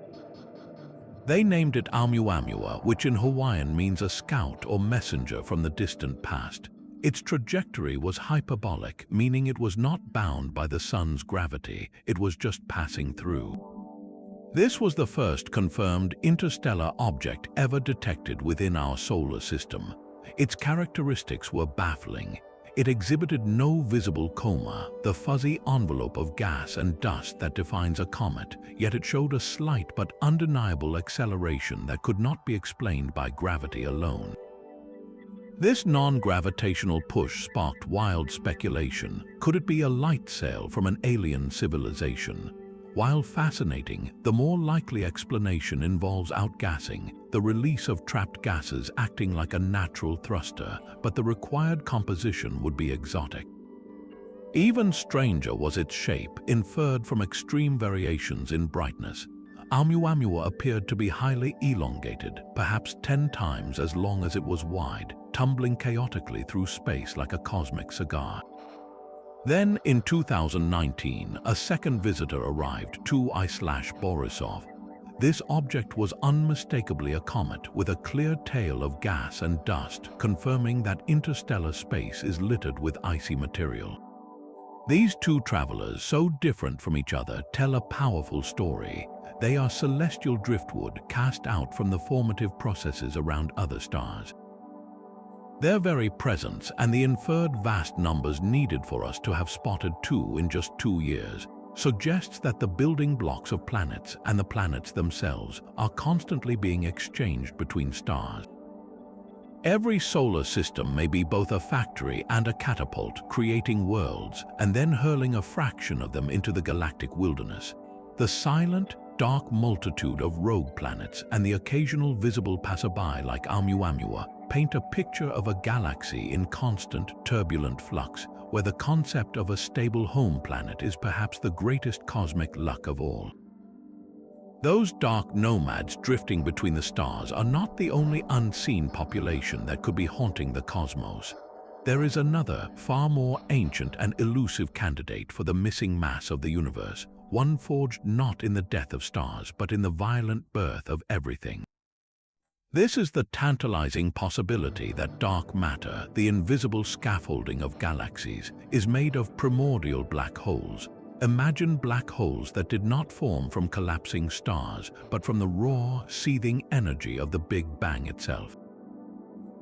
They named it Oumuamua, which in Hawaiian means a scout or messenger from the distant past. Its trajectory was hyperbolic, meaning it was not bound by the sun's gravity, it was just passing through. This was the first confirmed interstellar object ever detected within our solar system. Its characteristics were baffling. It exhibited no visible coma, the fuzzy envelope of gas and dust that defines a comet, yet it showed a slight but undeniable acceleration that could not be explained by gravity alone. This non-gravitational push sparked wild speculation. Could it be a light sail from an alien civilization? While fascinating, the more likely explanation involves outgassing, the release of trapped gases acting like a natural thruster, but the required composition would be exotic. Even stranger was its shape, inferred from extreme variations in brightness. Oumuamua appeared to be highly elongated, perhaps 10 times as long as it was wide, tumbling chaotically through space like a cosmic cigar. Then, in 2019, a second visitor arrived, 2I/Borisov. This object was unmistakably a comet with a clear tail of gas and dust, confirming that interstellar space is littered with icy material. These two travelers, so different from each other, tell a powerful story. They are celestial driftwood cast out from the formative processes around other stars. Their very presence and the inferred vast numbers needed for us to have spotted two in just 2 years suggests that the building blocks of planets and the planets themselves are constantly being exchanged between stars. Every solar system may be both a factory and a catapult, creating worlds and then hurling a fraction of them into the galactic wilderness. The silent, dark multitude of rogue planets and the occasional visible passerby like Oumuamua paint a picture of a galaxy in constant, turbulent flux, where the concept of a stable home planet is perhaps the greatest cosmic luck of all. Those dark nomads drifting between the stars are not the only unseen population that could be haunting the cosmos. There is another, far more ancient and elusive candidate for the missing mass of the universe, one forged not in the death of stars, but in the violent birth of everything. This is the tantalizing possibility that dark matter, the invisible scaffolding of galaxies, is made of primordial black holes. Imagine black holes that did not form from collapsing stars, but from the raw, seething energy of the Big Bang itself.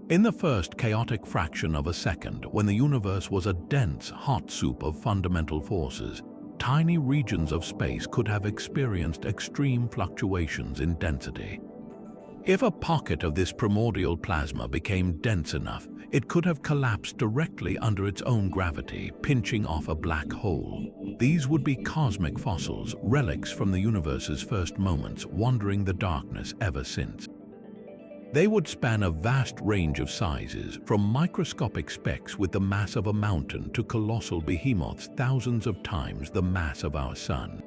In the first chaotic fraction of a second, when the universe was a dense, hot soup of fundamental forces, tiny regions of space could have experienced extreme fluctuations in density. If a pocket of this primordial plasma became dense enough, it could have collapsed directly under its own gravity, pinching off a black hole. These would be cosmic fossils, relics from the universe's first moments, wandering the darkness ever since. They would span a vast range of sizes, from microscopic specks with the mass of a mountain to colossal behemoths thousands of times the mass of our Sun.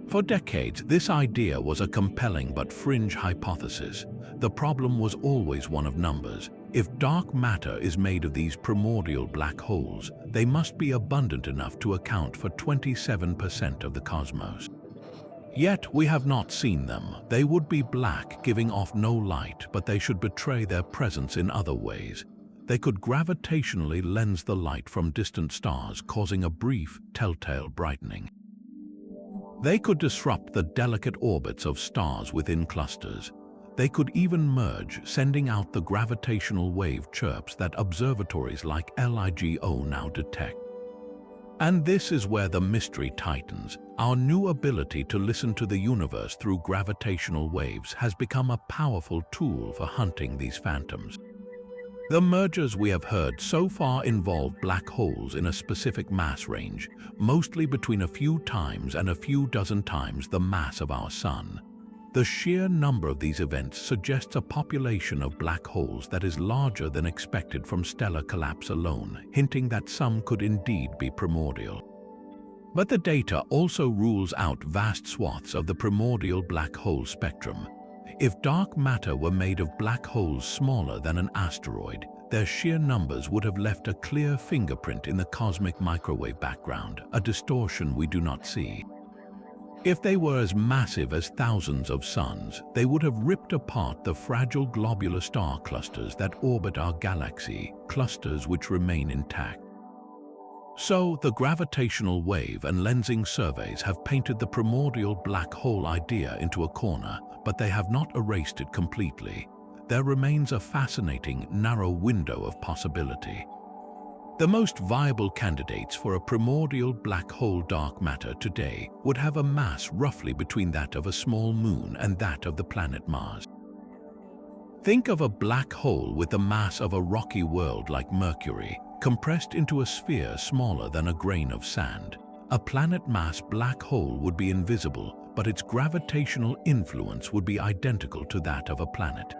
For decades, this idea was a compelling but fringe hypothesis. The problem was always one of numbers. If dark matter is made of these primordial black holes, they must be abundant enough to account for 27% of the cosmos. Yet we have not seen them. They would be black, giving off no light, but they should betray their presence in other ways. They could gravitationally lens the light from distant stars, causing a brief, telltale brightening. They could disrupt the delicate orbits of stars within clusters. They could even merge, sending out the gravitational wave chirps that observatories like LIGO now detect. And this is where the mystery tightens. Our new ability to listen to the universe through gravitational waves has become a powerful tool for hunting these phantoms. The mergers we have heard so far involve black holes in a specific mass range, mostly between a few times and a few dozen times the mass of our Sun. The sheer number of these events suggests a population of black holes that is larger than expected from stellar collapse alone, hinting that some could indeed be primordial. But the data also rules out vast swaths of the primordial black hole spectrum. If dark matter were made of black holes smaller than an asteroid, their sheer numbers would have left a clear fingerprint in the cosmic microwave background, a distortion we do not see. If they were as massive as thousands of suns, they would have ripped apart the fragile globular star clusters that orbit our galaxy, clusters which remain intact. So, the gravitational wave and lensing surveys have painted the primordial black hole idea into a corner, but they have not erased it completely. There remains a fascinating, narrow window of possibility. The most viable candidates for a primordial black hole dark matter today would have a mass roughly between that of a small moon and that of the planet Mars. Think of a black hole with the mass of a rocky world like Mercury, compressed into a sphere smaller than a grain of sand. A planet-mass black hole would be invisible, but its gravitational influence would be identical to that of a planet.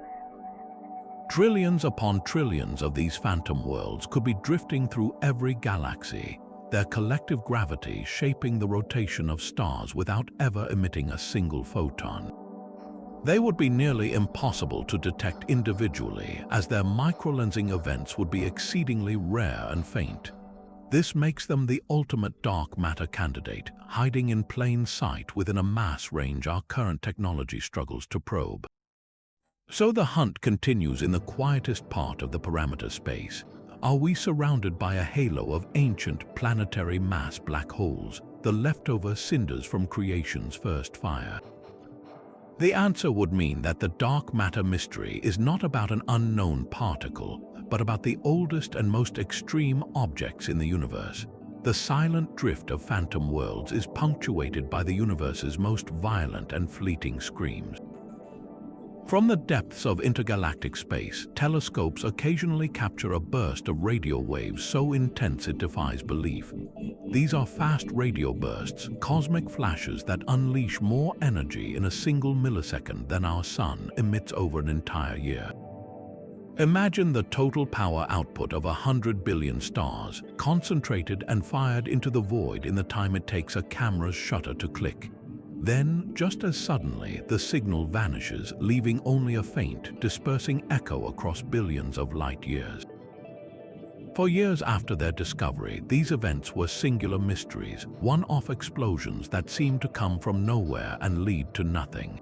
Trillions upon trillions of these phantom worlds could be drifting through every galaxy, their collective gravity shaping the rotation of stars without ever emitting a single photon. They would be nearly impossible to detect individually, as their microlensing events would be exceedingly rare and faint. This makes them the ultimate dark matter candidate, hiding in plain sight within a mass range our current technology struggles to probe. So the hunt continues in the quietest part of the parameter space. Are we surrounded by a halo of ancient planetary mass black holes, the leftover cinders from creation's first fire? The answer would mean that the dark matter mystery is not about an unknown particle, but about the oldest and most extreme objects in the universe. The silent drift of phantom worlds is punctuated by the universe's most violent and fleeting screams. From the depths of intergalactic space, telescopes occasionally capture a burst of radio waves so intense it defies belief. These are fast radio bursts, cosmic flashes that unleash more energy in a single millisecond than our sun emits over an entire year. Imagine the total power output of 100 billion stars, concentrated and fired into the void in the time it takes a camera's shutter to click. Then, just as suddenly, the signal vanishes, leaving only a faint, dispersing echo across billions of light years. For years after their discovery, these events were singular mysteries, one-off explosions that seemed to come from nowhere and lead to nothing.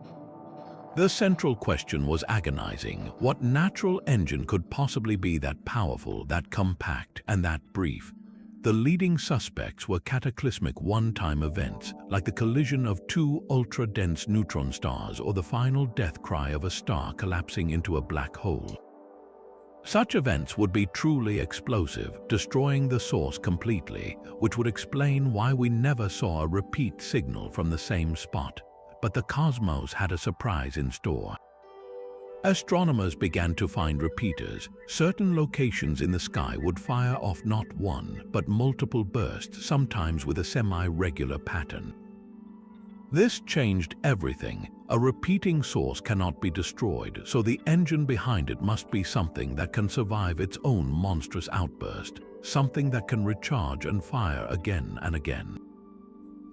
The central question was agonizing: what natural engine could possibly be that powerful, that compact, and that brief? The leading suspects were cataclysmic one-time events, like the collision of two ultra-dense neutron stars or the final death cry of a star collapsing into a black hole. Such events would be truly explosive, destroying the source completely, which would explain why we never saw a repeat signal from the same spot. But the cosmos had a surprise in store. Astronomers began to find repeaters. Certain locations in the sky would fire off not one, but multiple bursts, sometimes with a semi-regular pattern. This changed everything. A repeating source cannot be destroyed, so the engine behind it must be something that can survive its own monstrous outburst, something that can recharge and fire again and again.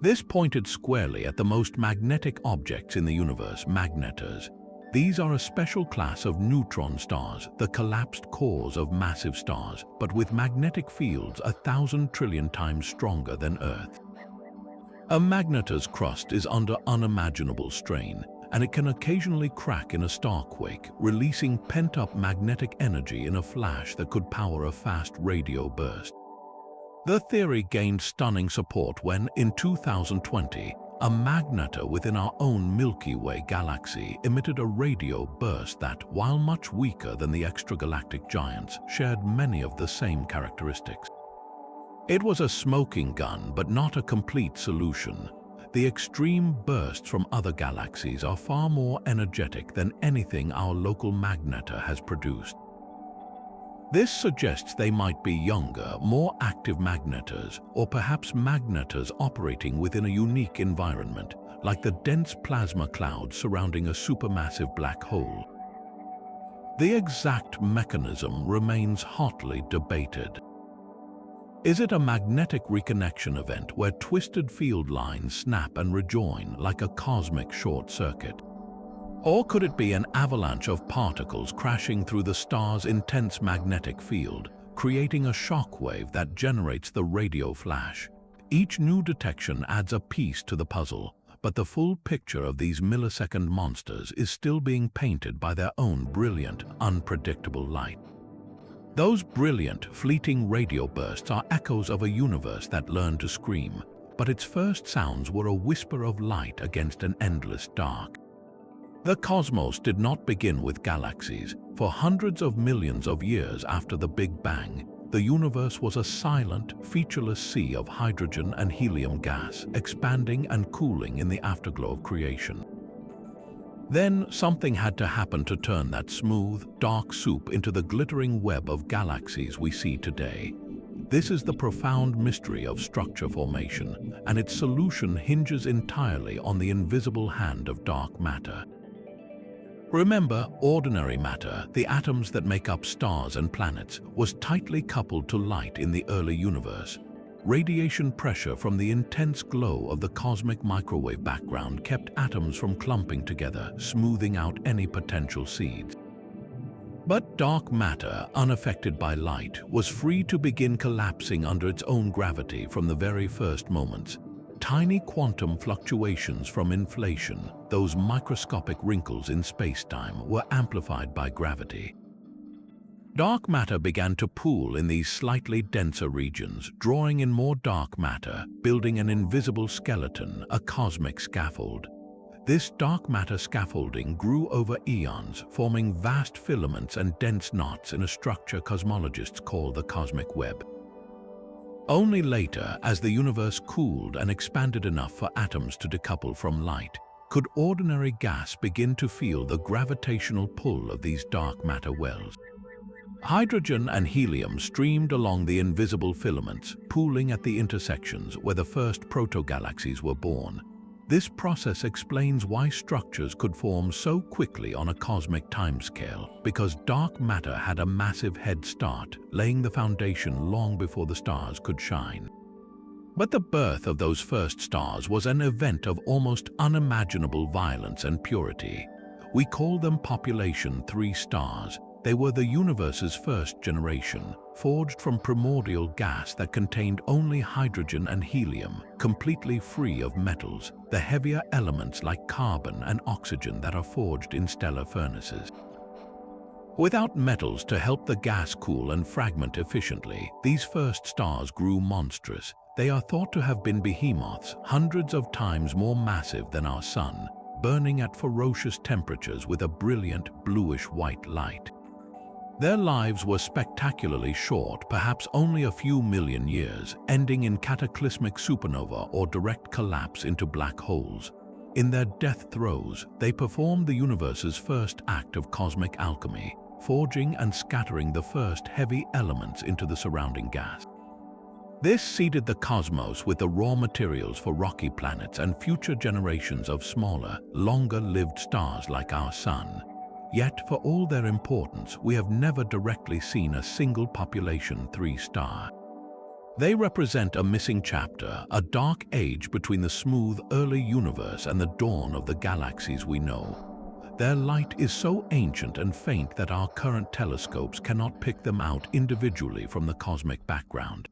This pointed squarely at the most magnetic objects in the universe, magnetars. These are a special class of neutron stars, the collapsed cores of massive stars, but with magnetic fields 1,000 trillion times stronger than Earth. A magnetar's crust is under unimaginable strain, and it can occasionally crack in a starquake, releasing pent-up magnetic energy in a flash that could power a fast radio burst. The theory gained stunning support when, in 2020, a magnetar within our own Milky Way galaxy emitted a radio burst that, while much weaker than the extragalactic giants, shared many of the same characteristics. It was a smoking gun, but not a complete solution. The extreme bursts from other galaxies are far more energetic than anything our local magnetar has produced. This suggests they might be younger, more active magnetars, or perhaps magnetars operating within a unique environment, like the dense plasma cloud surrounding a supermassive black hole. The exact mechanism remains hotly debated. Is it a magnetic reconnection event where twisted field lines snap and rejoin like a cosmic short circuit? Or could it be an avalanche of particles crashing through the star's intense magnetic field, creating a shock wave that generates the radio flash? Each new detection adds a piece to the puzzle, but the full picture of these millisecond monsters is still being painted by their own brilliant, unpredictable light. Those brilliant, fleeting radio bursts are echoes of a universe that learned to scream, but its first sounds were a whisper of light against an endless dark. The cosmos did not begin with galaxies. For hundreds of millions of years after the Big Bang, the universe was a silent, featureless sea of hydrogen and helium gas, expanding and cooling in the afterglow of creation. Then something had to happen to turn that smooth, dark soup into the glittering web of galaxies we see today. This is the profound mystery of structure formation, and its solution hinges entirely on the invisible hand of dark matter. Remember, ordinary matter, the atoms that make up stars and planets, was tightly coupled to light in the early universe. Radiation pressure from the intense glow of the cosmic microwave background kept atoms from clumping together, smoothing out any potential seeds. But dark matter, unaffected by light, was free to begin collapsing under its own gravity from the very first moments. Tiny quantum fluctuations from inflation, those microscopic wrinkles in spacetime, were amplified by gravity. Dark matter began to pool in these slightly denser regions, drawing in more dark matter, building an invisible skeleton, a cosmic scaffold. This dark matter scaffolding grew over eons, forming vast filaments and dense knots in a structure cosmologists call the cosmic web. Only later, as the universe cooled and expanded enough for atoms to decouple from light, could ordinary gas begin to feel the gravitational pull of these dark matter wells. Hydrogen and helium streamed along the invisible filaments, pooling at the intersections where the first protogalaxies were born. This process explains why structures could form so quickly on a cosmic timescale, because dark matter had a massive head start, laying the foundation long before the stars could shine. But the birth of those first stars was an event of almost unimaginable violence and purity. We call them population 3 stars. They were the universe's first generation, forged from primordial gas that contained only hydrogen and helium, completely free of metals, the heavier elements like carbon and oxygen that are forged in stellar furnaces. Without metals to help the gas cool and fragment efficiently, these first stars grew monstrous. They are thought to have been behemoths, hundreds of times more massive than our sun, burning at ferocious temperatures with a brilliant bluish-white light. Their lives were spectacularly short, perhaps only a few million years, ending in cataclysmic supernova or direct collapse into black holes. In their death throes, they performed the universe's first act of cosmic alchemy, forging and scattering the first heavy elements into the surrounding gas. This seeded the cosmos with the raw materials for rocky planets and future generations of smaller, longer-lived stars like our Sun. Yet, for all their importance, we have never directly seen a single population 3 star. They represent a missing chapter, a dark age between the smooth early universe and the dawn of the galaxies we know. Their light is so ancient and faint that our current telescopes cannot pick them out individually from the cosmic background.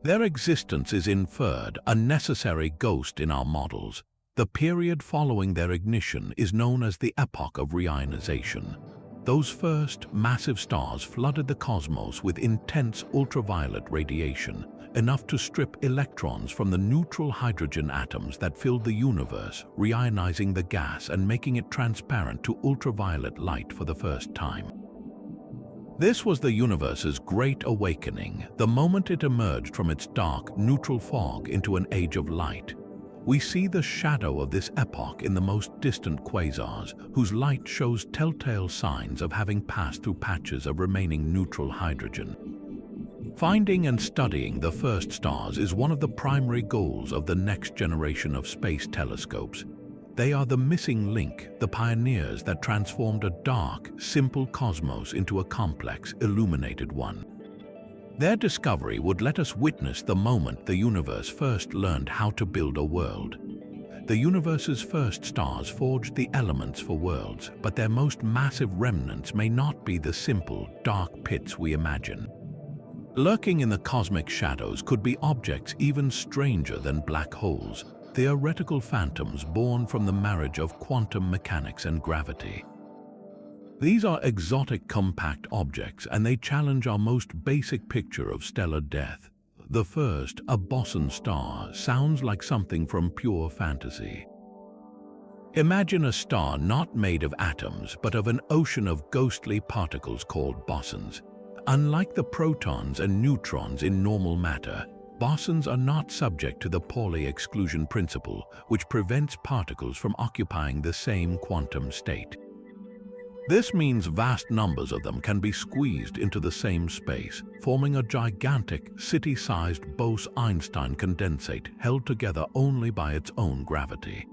Their existence is inferred, a necessary ghost in our models. The period following their ignition is known as the epoch of reionization. Those first massive stars flooded the cosmos with intense ultraviolet radiation, enough to strip electrons from the neutral hydrogen atoms that filled the universe, reionizing the gas and making it transparent to ultraviolet light for the first time. This was the universe's great awakening, the moment it emerged from its dark, neutral fog into an age of light. We see the shadow of this epoch in the most distant quasars, whose light shows telltale signs of having passed through patches of remaining neutral hydrogen. Finding and studying the first stars is one of the primary goals of the next generation of space telescopes. They are the missing link, the pioneers that transformed a dark, simple cosmos into a complex, illuminated one. Their discovery would let us witness the moment the universe first learned how to build a world. The universe's first stars forged the elements for worlds, but their most massive remnants may not be the simple, dark pits we imagine. Lurking in the cosmic shadows could be objects even stranger than black holes, theoretical phantoms born from the marriage of quantum mechanics and gravity. These are exotic compact objects, and they challenge our most basic picture of stellar death. The first, a boson star, sounds like something from pure fantasy. Imagine a star not made of atoms, but of an ocean of ghostly particles called bosons. Unlike the protons and neutrons in normal matter, bosons are not subject to the Pauli exclusion principle, which prevents particles from occupying the same quantum state. This means vast numbers of them can be squeezed into the same space, forming a gigantic, city-sized Bose-Einstein condensate held together only by its own gravity.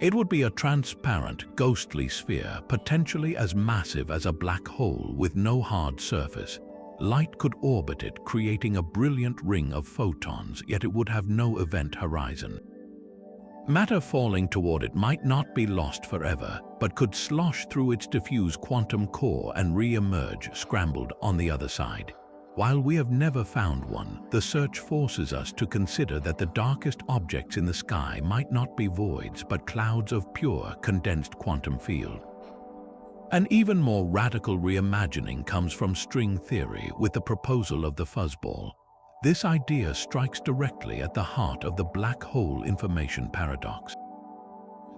It would be a transparent, ghostly sphere, potentially as massive as a black hole with no hard surface. Light could orbit it, creating a brilliant ring of photons, yet it would have no event horizon. Matter falling toward it might not be lost forever, but could slosh through its diffuse quantum core and re-emerge scrambled on the other side. While we have never found one, the search forces us to consider that the darkest objects in the sky might not be voids but clouds of pure, condensed quantum field. An even more radical reimagining comes from string theory with the proposal of the fuzzball. This idea strikes directly at the heart of the black hole information paradox.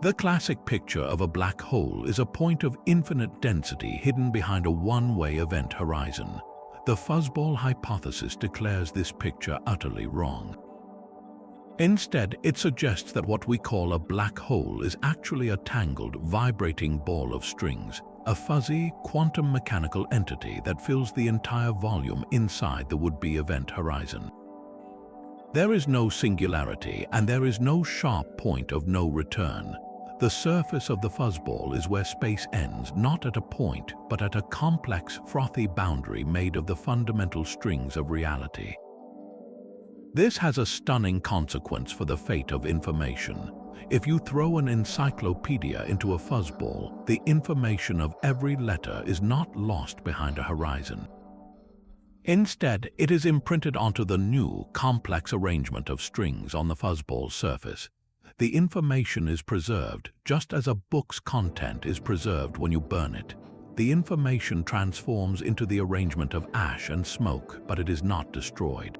The classic picture of a black hole is a point of infinite density hidden behind a one-way event horizon. The fuzzball hypothesis declares this picture utterly wrong. Instead, it suggests that what we call a black hole is actually a tangled, vibrating ball of strings, a fuzzy, quantum mechanical entity that fills the entire volume inside the would-be event horizon. There is no singularity, and there is no sharp point of no return. The surface of the fuzzball is where space ends, not at a point, but at a complex, frothy boundary made of the fundamental strings of reality. This has a stunning consequence for the fate of information. If you throw an encyclopedia into a fuzzball, the information of every letter is not lost behind a horizon. Instead, it is imprinted onto the new, complex arrangement of strings on the fuzzball's surface. The information is preserved, just as a book's content is preserved when you burn it. The information transforms into the arrangement of ash and smoke, but it is not destroyed.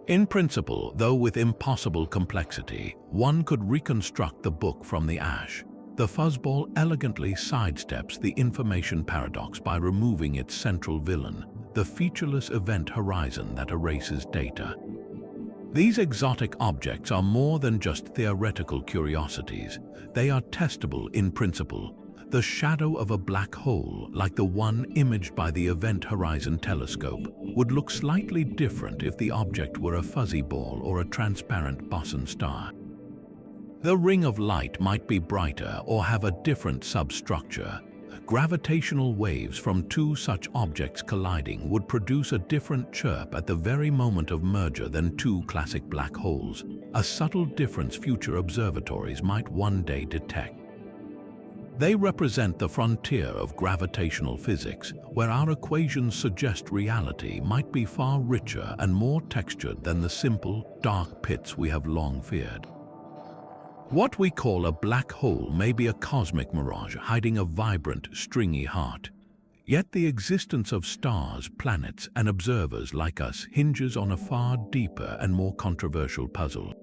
In principle, though with impossible complexity, one could reconstruct the book from the ash. The fuzzball elegantly sidesteps the information paradox by removing its central villain, the featureless event horizon that erases data. These exotic objects are more than just theoretical curiosities. They are testable in principle. The shadow of a black hole, like the one imaged by the Event Horizon Telescope, would look slightly different if the object were a fuzzy ball or a transparent boson star. The ring of light might be brighter or have a different substructure. Gravitational waves from two such objects colliding would produce a different chirp at the very moment of merger than two classic black holes, a subtle difference future observatories might one day detect. They represent the frontier of gravitational physics, where our equations suggest reality might be far richer and more textured than the simple, dark pits we have long feared. What we call a black hole may be a cosmic mirage hiding a vibrant, stringy heart. Yet the existence of stars, planets, and observers like us hinges on a far deeper and more controversial puzzle.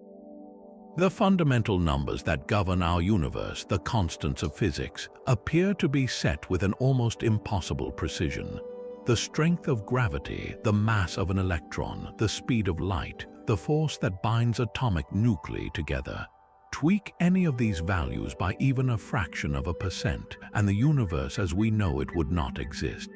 The fundamental numbers that govern our universe, the constants of physics, appear to be set with an almost impossible precision. The strength of gravity, the mass of an electron, the speed of light, the force that binds atomic nuclei together. Tweak any of these values by even a fraction of a percent, and the universe as we know it would not exist.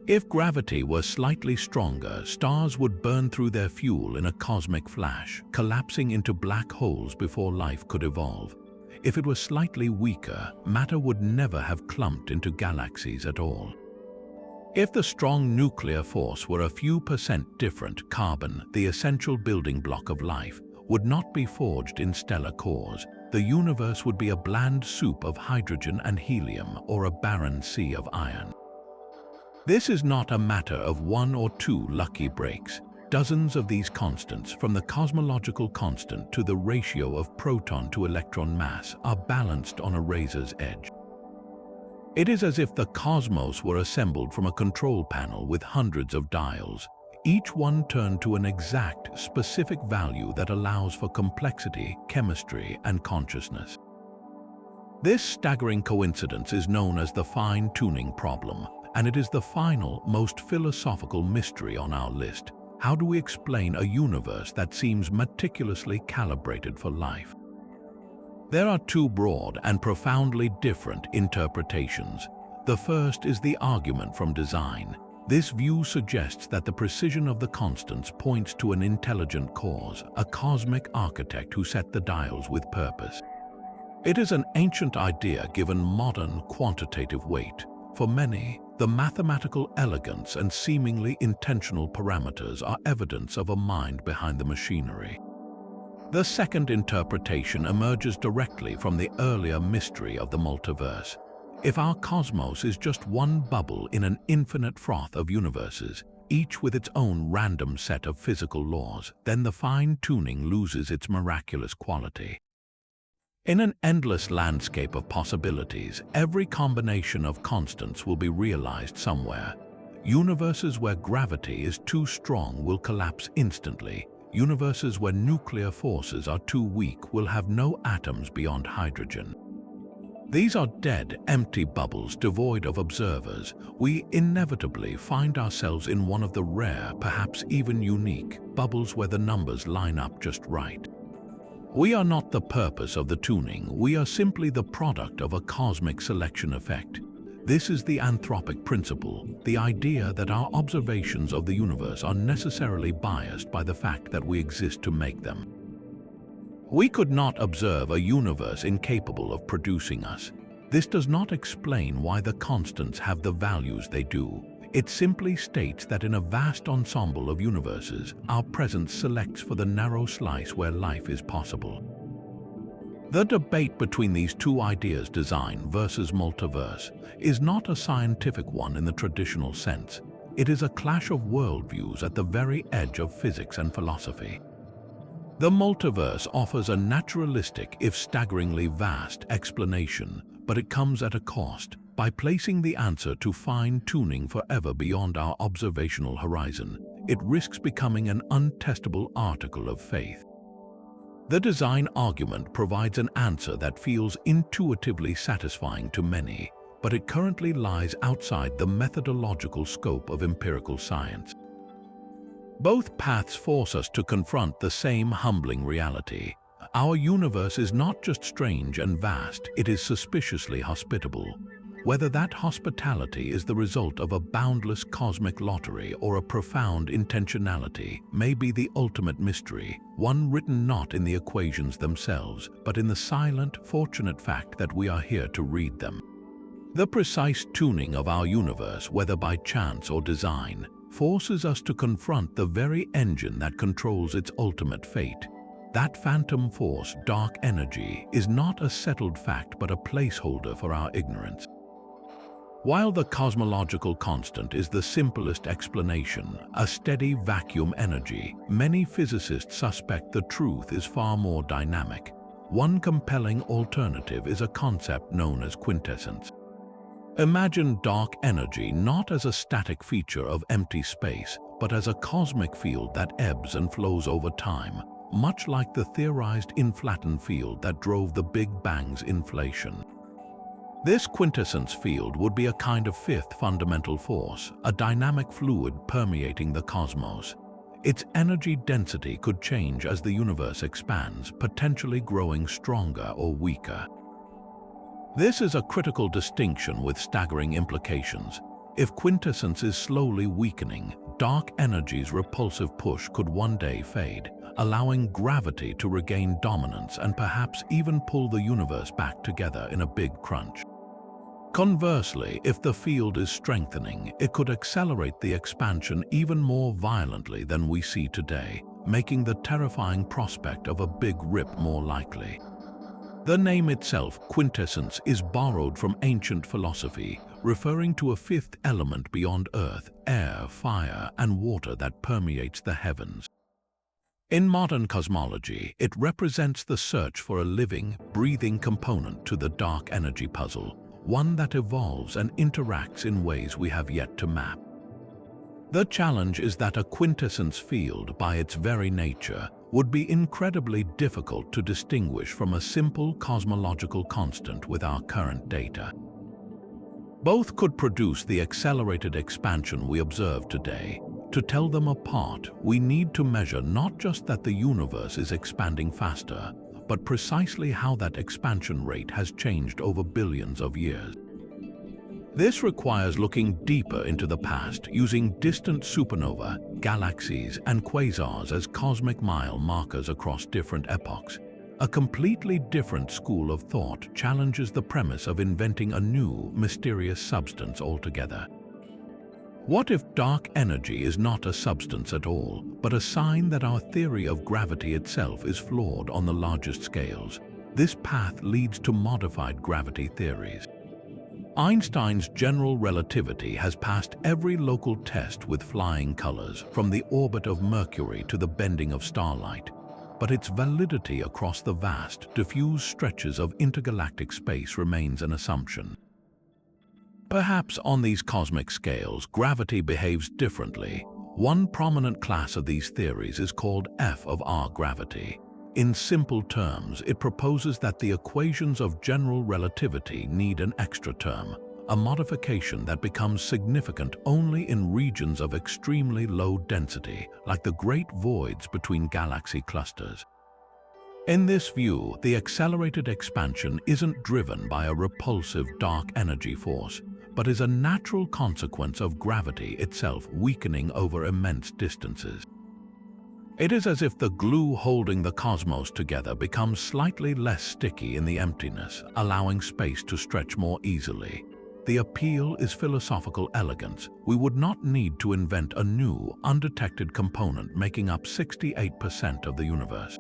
If gravity were slightly stronger, stars would burn through their fuel in a cosmic flash, collapsing into black holes before life could evolve. If it was slightly weaker, matter would never have clumped into galaxies at all. If the strong nuclear force were a few percent different, carbon, the essential building block of life, would not be forged in stellar cores. The universe would be a bland soup of hydrogen and helium or a barren sea of iron. This is not a matter of one or two lucky breaks. Dozens of these constants, from the cosmological constant to the ratio of proton to electron mass, are balanced on a razor's edge. It is as if the cosmos were assembled from a control panel with hundreds of dials, each one turned to an exact, specific value that allows for complexity, chemistry, and consciousness. This staggering coincidence is known as the fine-tuning problem, and it is the final, most philosophical mystery on our list. How do we explain a universe that seems meticulously calibrated for life? There are two broad and profoundly different interpretations. The first is the argument from design. This view suggests that the precision of the constants points to an intelligent cause, a cosmic architect who set the dials with purpose. It is an ancient idea given modern quantitative weight. For many, the mathematical elegance and seemingly intentional parameters are evidence of a mind behind the machinery. The second interpretation emerges directly from the earlier mystery of the multiverse. If our cosmos is just one bubble in an infinite froth of universes, each with its own random set of physical laws, then the fine-tuning loses its miraculous quality. In an endless landscape of possibilities, every combination of constants will be realized somewhere. Universes where gravity is too strong will collapse instantly. Universes where nuclear forces are too weak will have no atoms beyond hydrogen. These are dead, empty bubbles devoid of observers. We inevitably find ourselves in one of the rare, perhaps even unique, bubbles where the numbers line up just right. We are not the purpose of the tuning, we are simply the product of a cosmic selection effect. This is the anthropic principle, the idea that our observations of the universe are necessarily biased by the fact that we exist to make them. We could not observe a universe incapable of producing us. This does not explain why the constants have the values they do. It simply states that in a vast ensemble of universes, our presence selects for the narrow slice where life is possible. The debate between these two ideas, design versus multiverse, is not a scientific one in the traditional sense. It is a clash of worldviews at the very edge of physics and philosophy. The multiverse offers a naturalistic, if staggeringly vast, explanation, but it comes at a cost. By placing the answer to fine-tuning forever beyond our observational horizon, it risks becoming an untestable article of faith. The design argument provides an answer that feels intuitively satisfying to many, but it currently lies outside the methodological scope of empirical science. Both paths force us to confront the same humbling reality. Our universe is not just strange and vast, it is suspiciously hospitable. Whether that hospitality is the result of a boundless cosmic lottery or a profound intentionality may be the ultimate mystery, one written not in the equations themselves, but in the silent, fortunate fact that we are here to read them. The precise tuning of our universe, whether by chance or design, forces us to confront the very engine that controls its ultimate fate. That phantom force, dark energy, is not a settled fact but a placeholder for our ignorance. While the cosmological constant is the simplest explanation, a steady vacuum energy, many physicists suspect the truth is far more dynamic. One compelling alternative is a concept known as quintessence. Imagine dark energy not as a static feature of empty space, but as a cosmic field that ebbs and flows over time, much like the theorized inflattened field that drove the Big Bang's inflation. This quintessence field would be a kind of fifth fundamental force, a dynamic fluid permeating the cosmos. Its energy density could change as the universe expands, potentially growing stronger or weaker. This is a critical distinction with staggering implications. If quintessence is slowly weakening, dark energy's repulsive push could one day fade, allowing gravity to regain dominance and perhaps even pull the universe back together in a big crunch. Conversely, if the field is strengthening, it could accelerate the expansion even more violently than we see today, making the terrifying prospect of a big rip more likely. The name itself, quintessence, is borrowed from ancient philosophy, referring to a fifth element beyond earth, air, fire, and water that permeates the heavens. In modern cosmology, it represents the search for a living, breathing component to the dark energy puzzle, one that evolves and interacts in ways we have yet to map. The challenge is that a quintessence field, by its very nature, would be incredibly difficult to distinguish from a simple cosmological constant with our current data. Both could produce the accelerated expansion we observe today. To tell them apart, we need to measure not just that the universe is expanding faster, but precisely how that expansion rate has changed over billions of years. This requires looking deeper into the past, using distant supernova, galaxies, and quasars as cosmic mile markers across different epochs. A completely different school of thought challenges the premise of inventing a new, mysterious substance altogether. What if dark energy is not a substance at all, but a sign that our theory of gravity itself is flawed on the largest scales? This path leads to modified gravity theories. Einstein's general relativity has passed every local test with flying colors, from the orbit of Mercury to the bending of starlight. But its validity across the vast, diffuse stretches of intergalactic space remains an assumption. Perhaps on these cosmic scales, gravity behaves differently. One prominent class of these theories is called F of R gravity. In simple terms, it proposes that the equations of general relativity need an extra term, a modification that becomes significant only in regions of extremely low density, like the great voids between galaxy clusters. In this view, the accelerated expansion isn't driven by a repulsive dark energy force, but is a natural consequence of gravity itself weakening over immense distances. It is as if the glue holding the cosmos together becomes slightly less sticky in the emptiness, allowing space to stretch more easily. The appeal is philosophical elegance. We would not need to invent a new, undetected component making up 68% of the universe.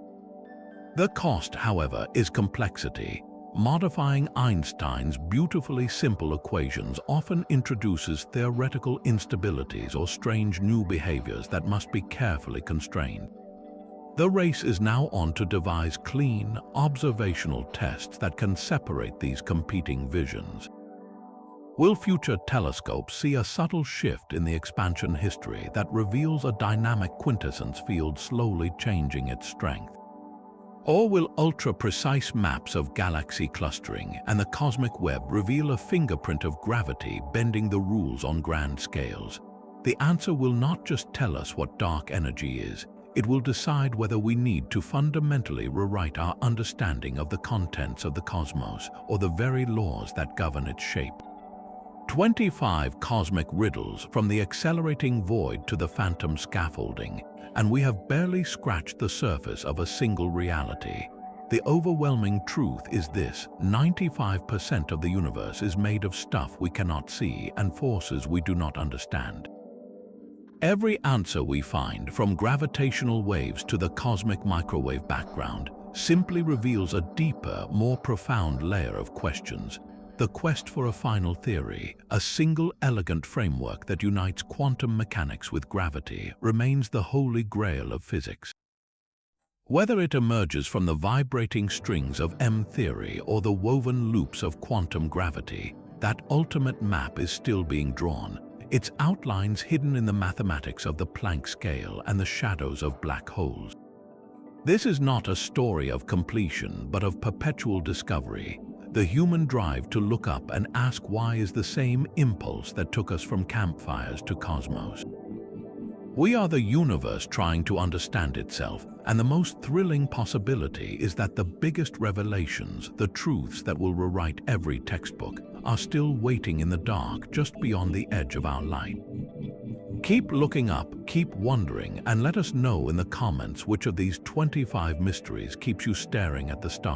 The cost, however, is complexity. Modifying Einstein's beautifully simple equations often introduces theoretical instabilities or strange new behaviors that must be carefully constrained. The race is now on to devise clean, observational tests that can separate these competing visions. Will future telescopes see a subtle shift in the expansion history that reveals a dynamic quintessence field slowly changing its strength? Or will ultra-precise maps of galaxy clustering and the cosmic web reveal a fingerprint of gravity bending the rules on grand scales? The answer will not just tell us what dark energy is, it will decide whether we need to fundamentally rewrite our understanding of the contents of the cosmos or the very laws that govern its shape. 25 cosmic riddles, from the accelerating void to the phantom scaffolding, and we have barely scratched the surface of a single reality. The overwhelming truth is this: 95% of the universe is made of stuff we cannot see and forces we do not understand. Every answer we find, from gravitational waves to the cosmic microwave background, simply reveals a deeper, more profound layer of questions. The quest for a final theory, a single elegant framework that unites quantum mechanics with gravity, remains the holy grail of physics. Whether it emerges from the vibrating strings of M-theory or the woven loops of quantum gravity, that ultimate map is still being drawn, its outlines hidden in the mathematics of the Planck scale and the shadows of black holes. This is not a story of completion, but of perpetual discovery. The human drive to look up and ask why is the same impulse that took us from campfires to cosmos. We are the universe trying to understand itself, and the most thrilling possibility is that the biggest revelations, the truths that will rewrite every textbook, are still waiting in the dark just beyond the edge of our light. Keep looking up, keep wondering, and let us know in the comments which of these 25 mysteries keeps you staring at the stars.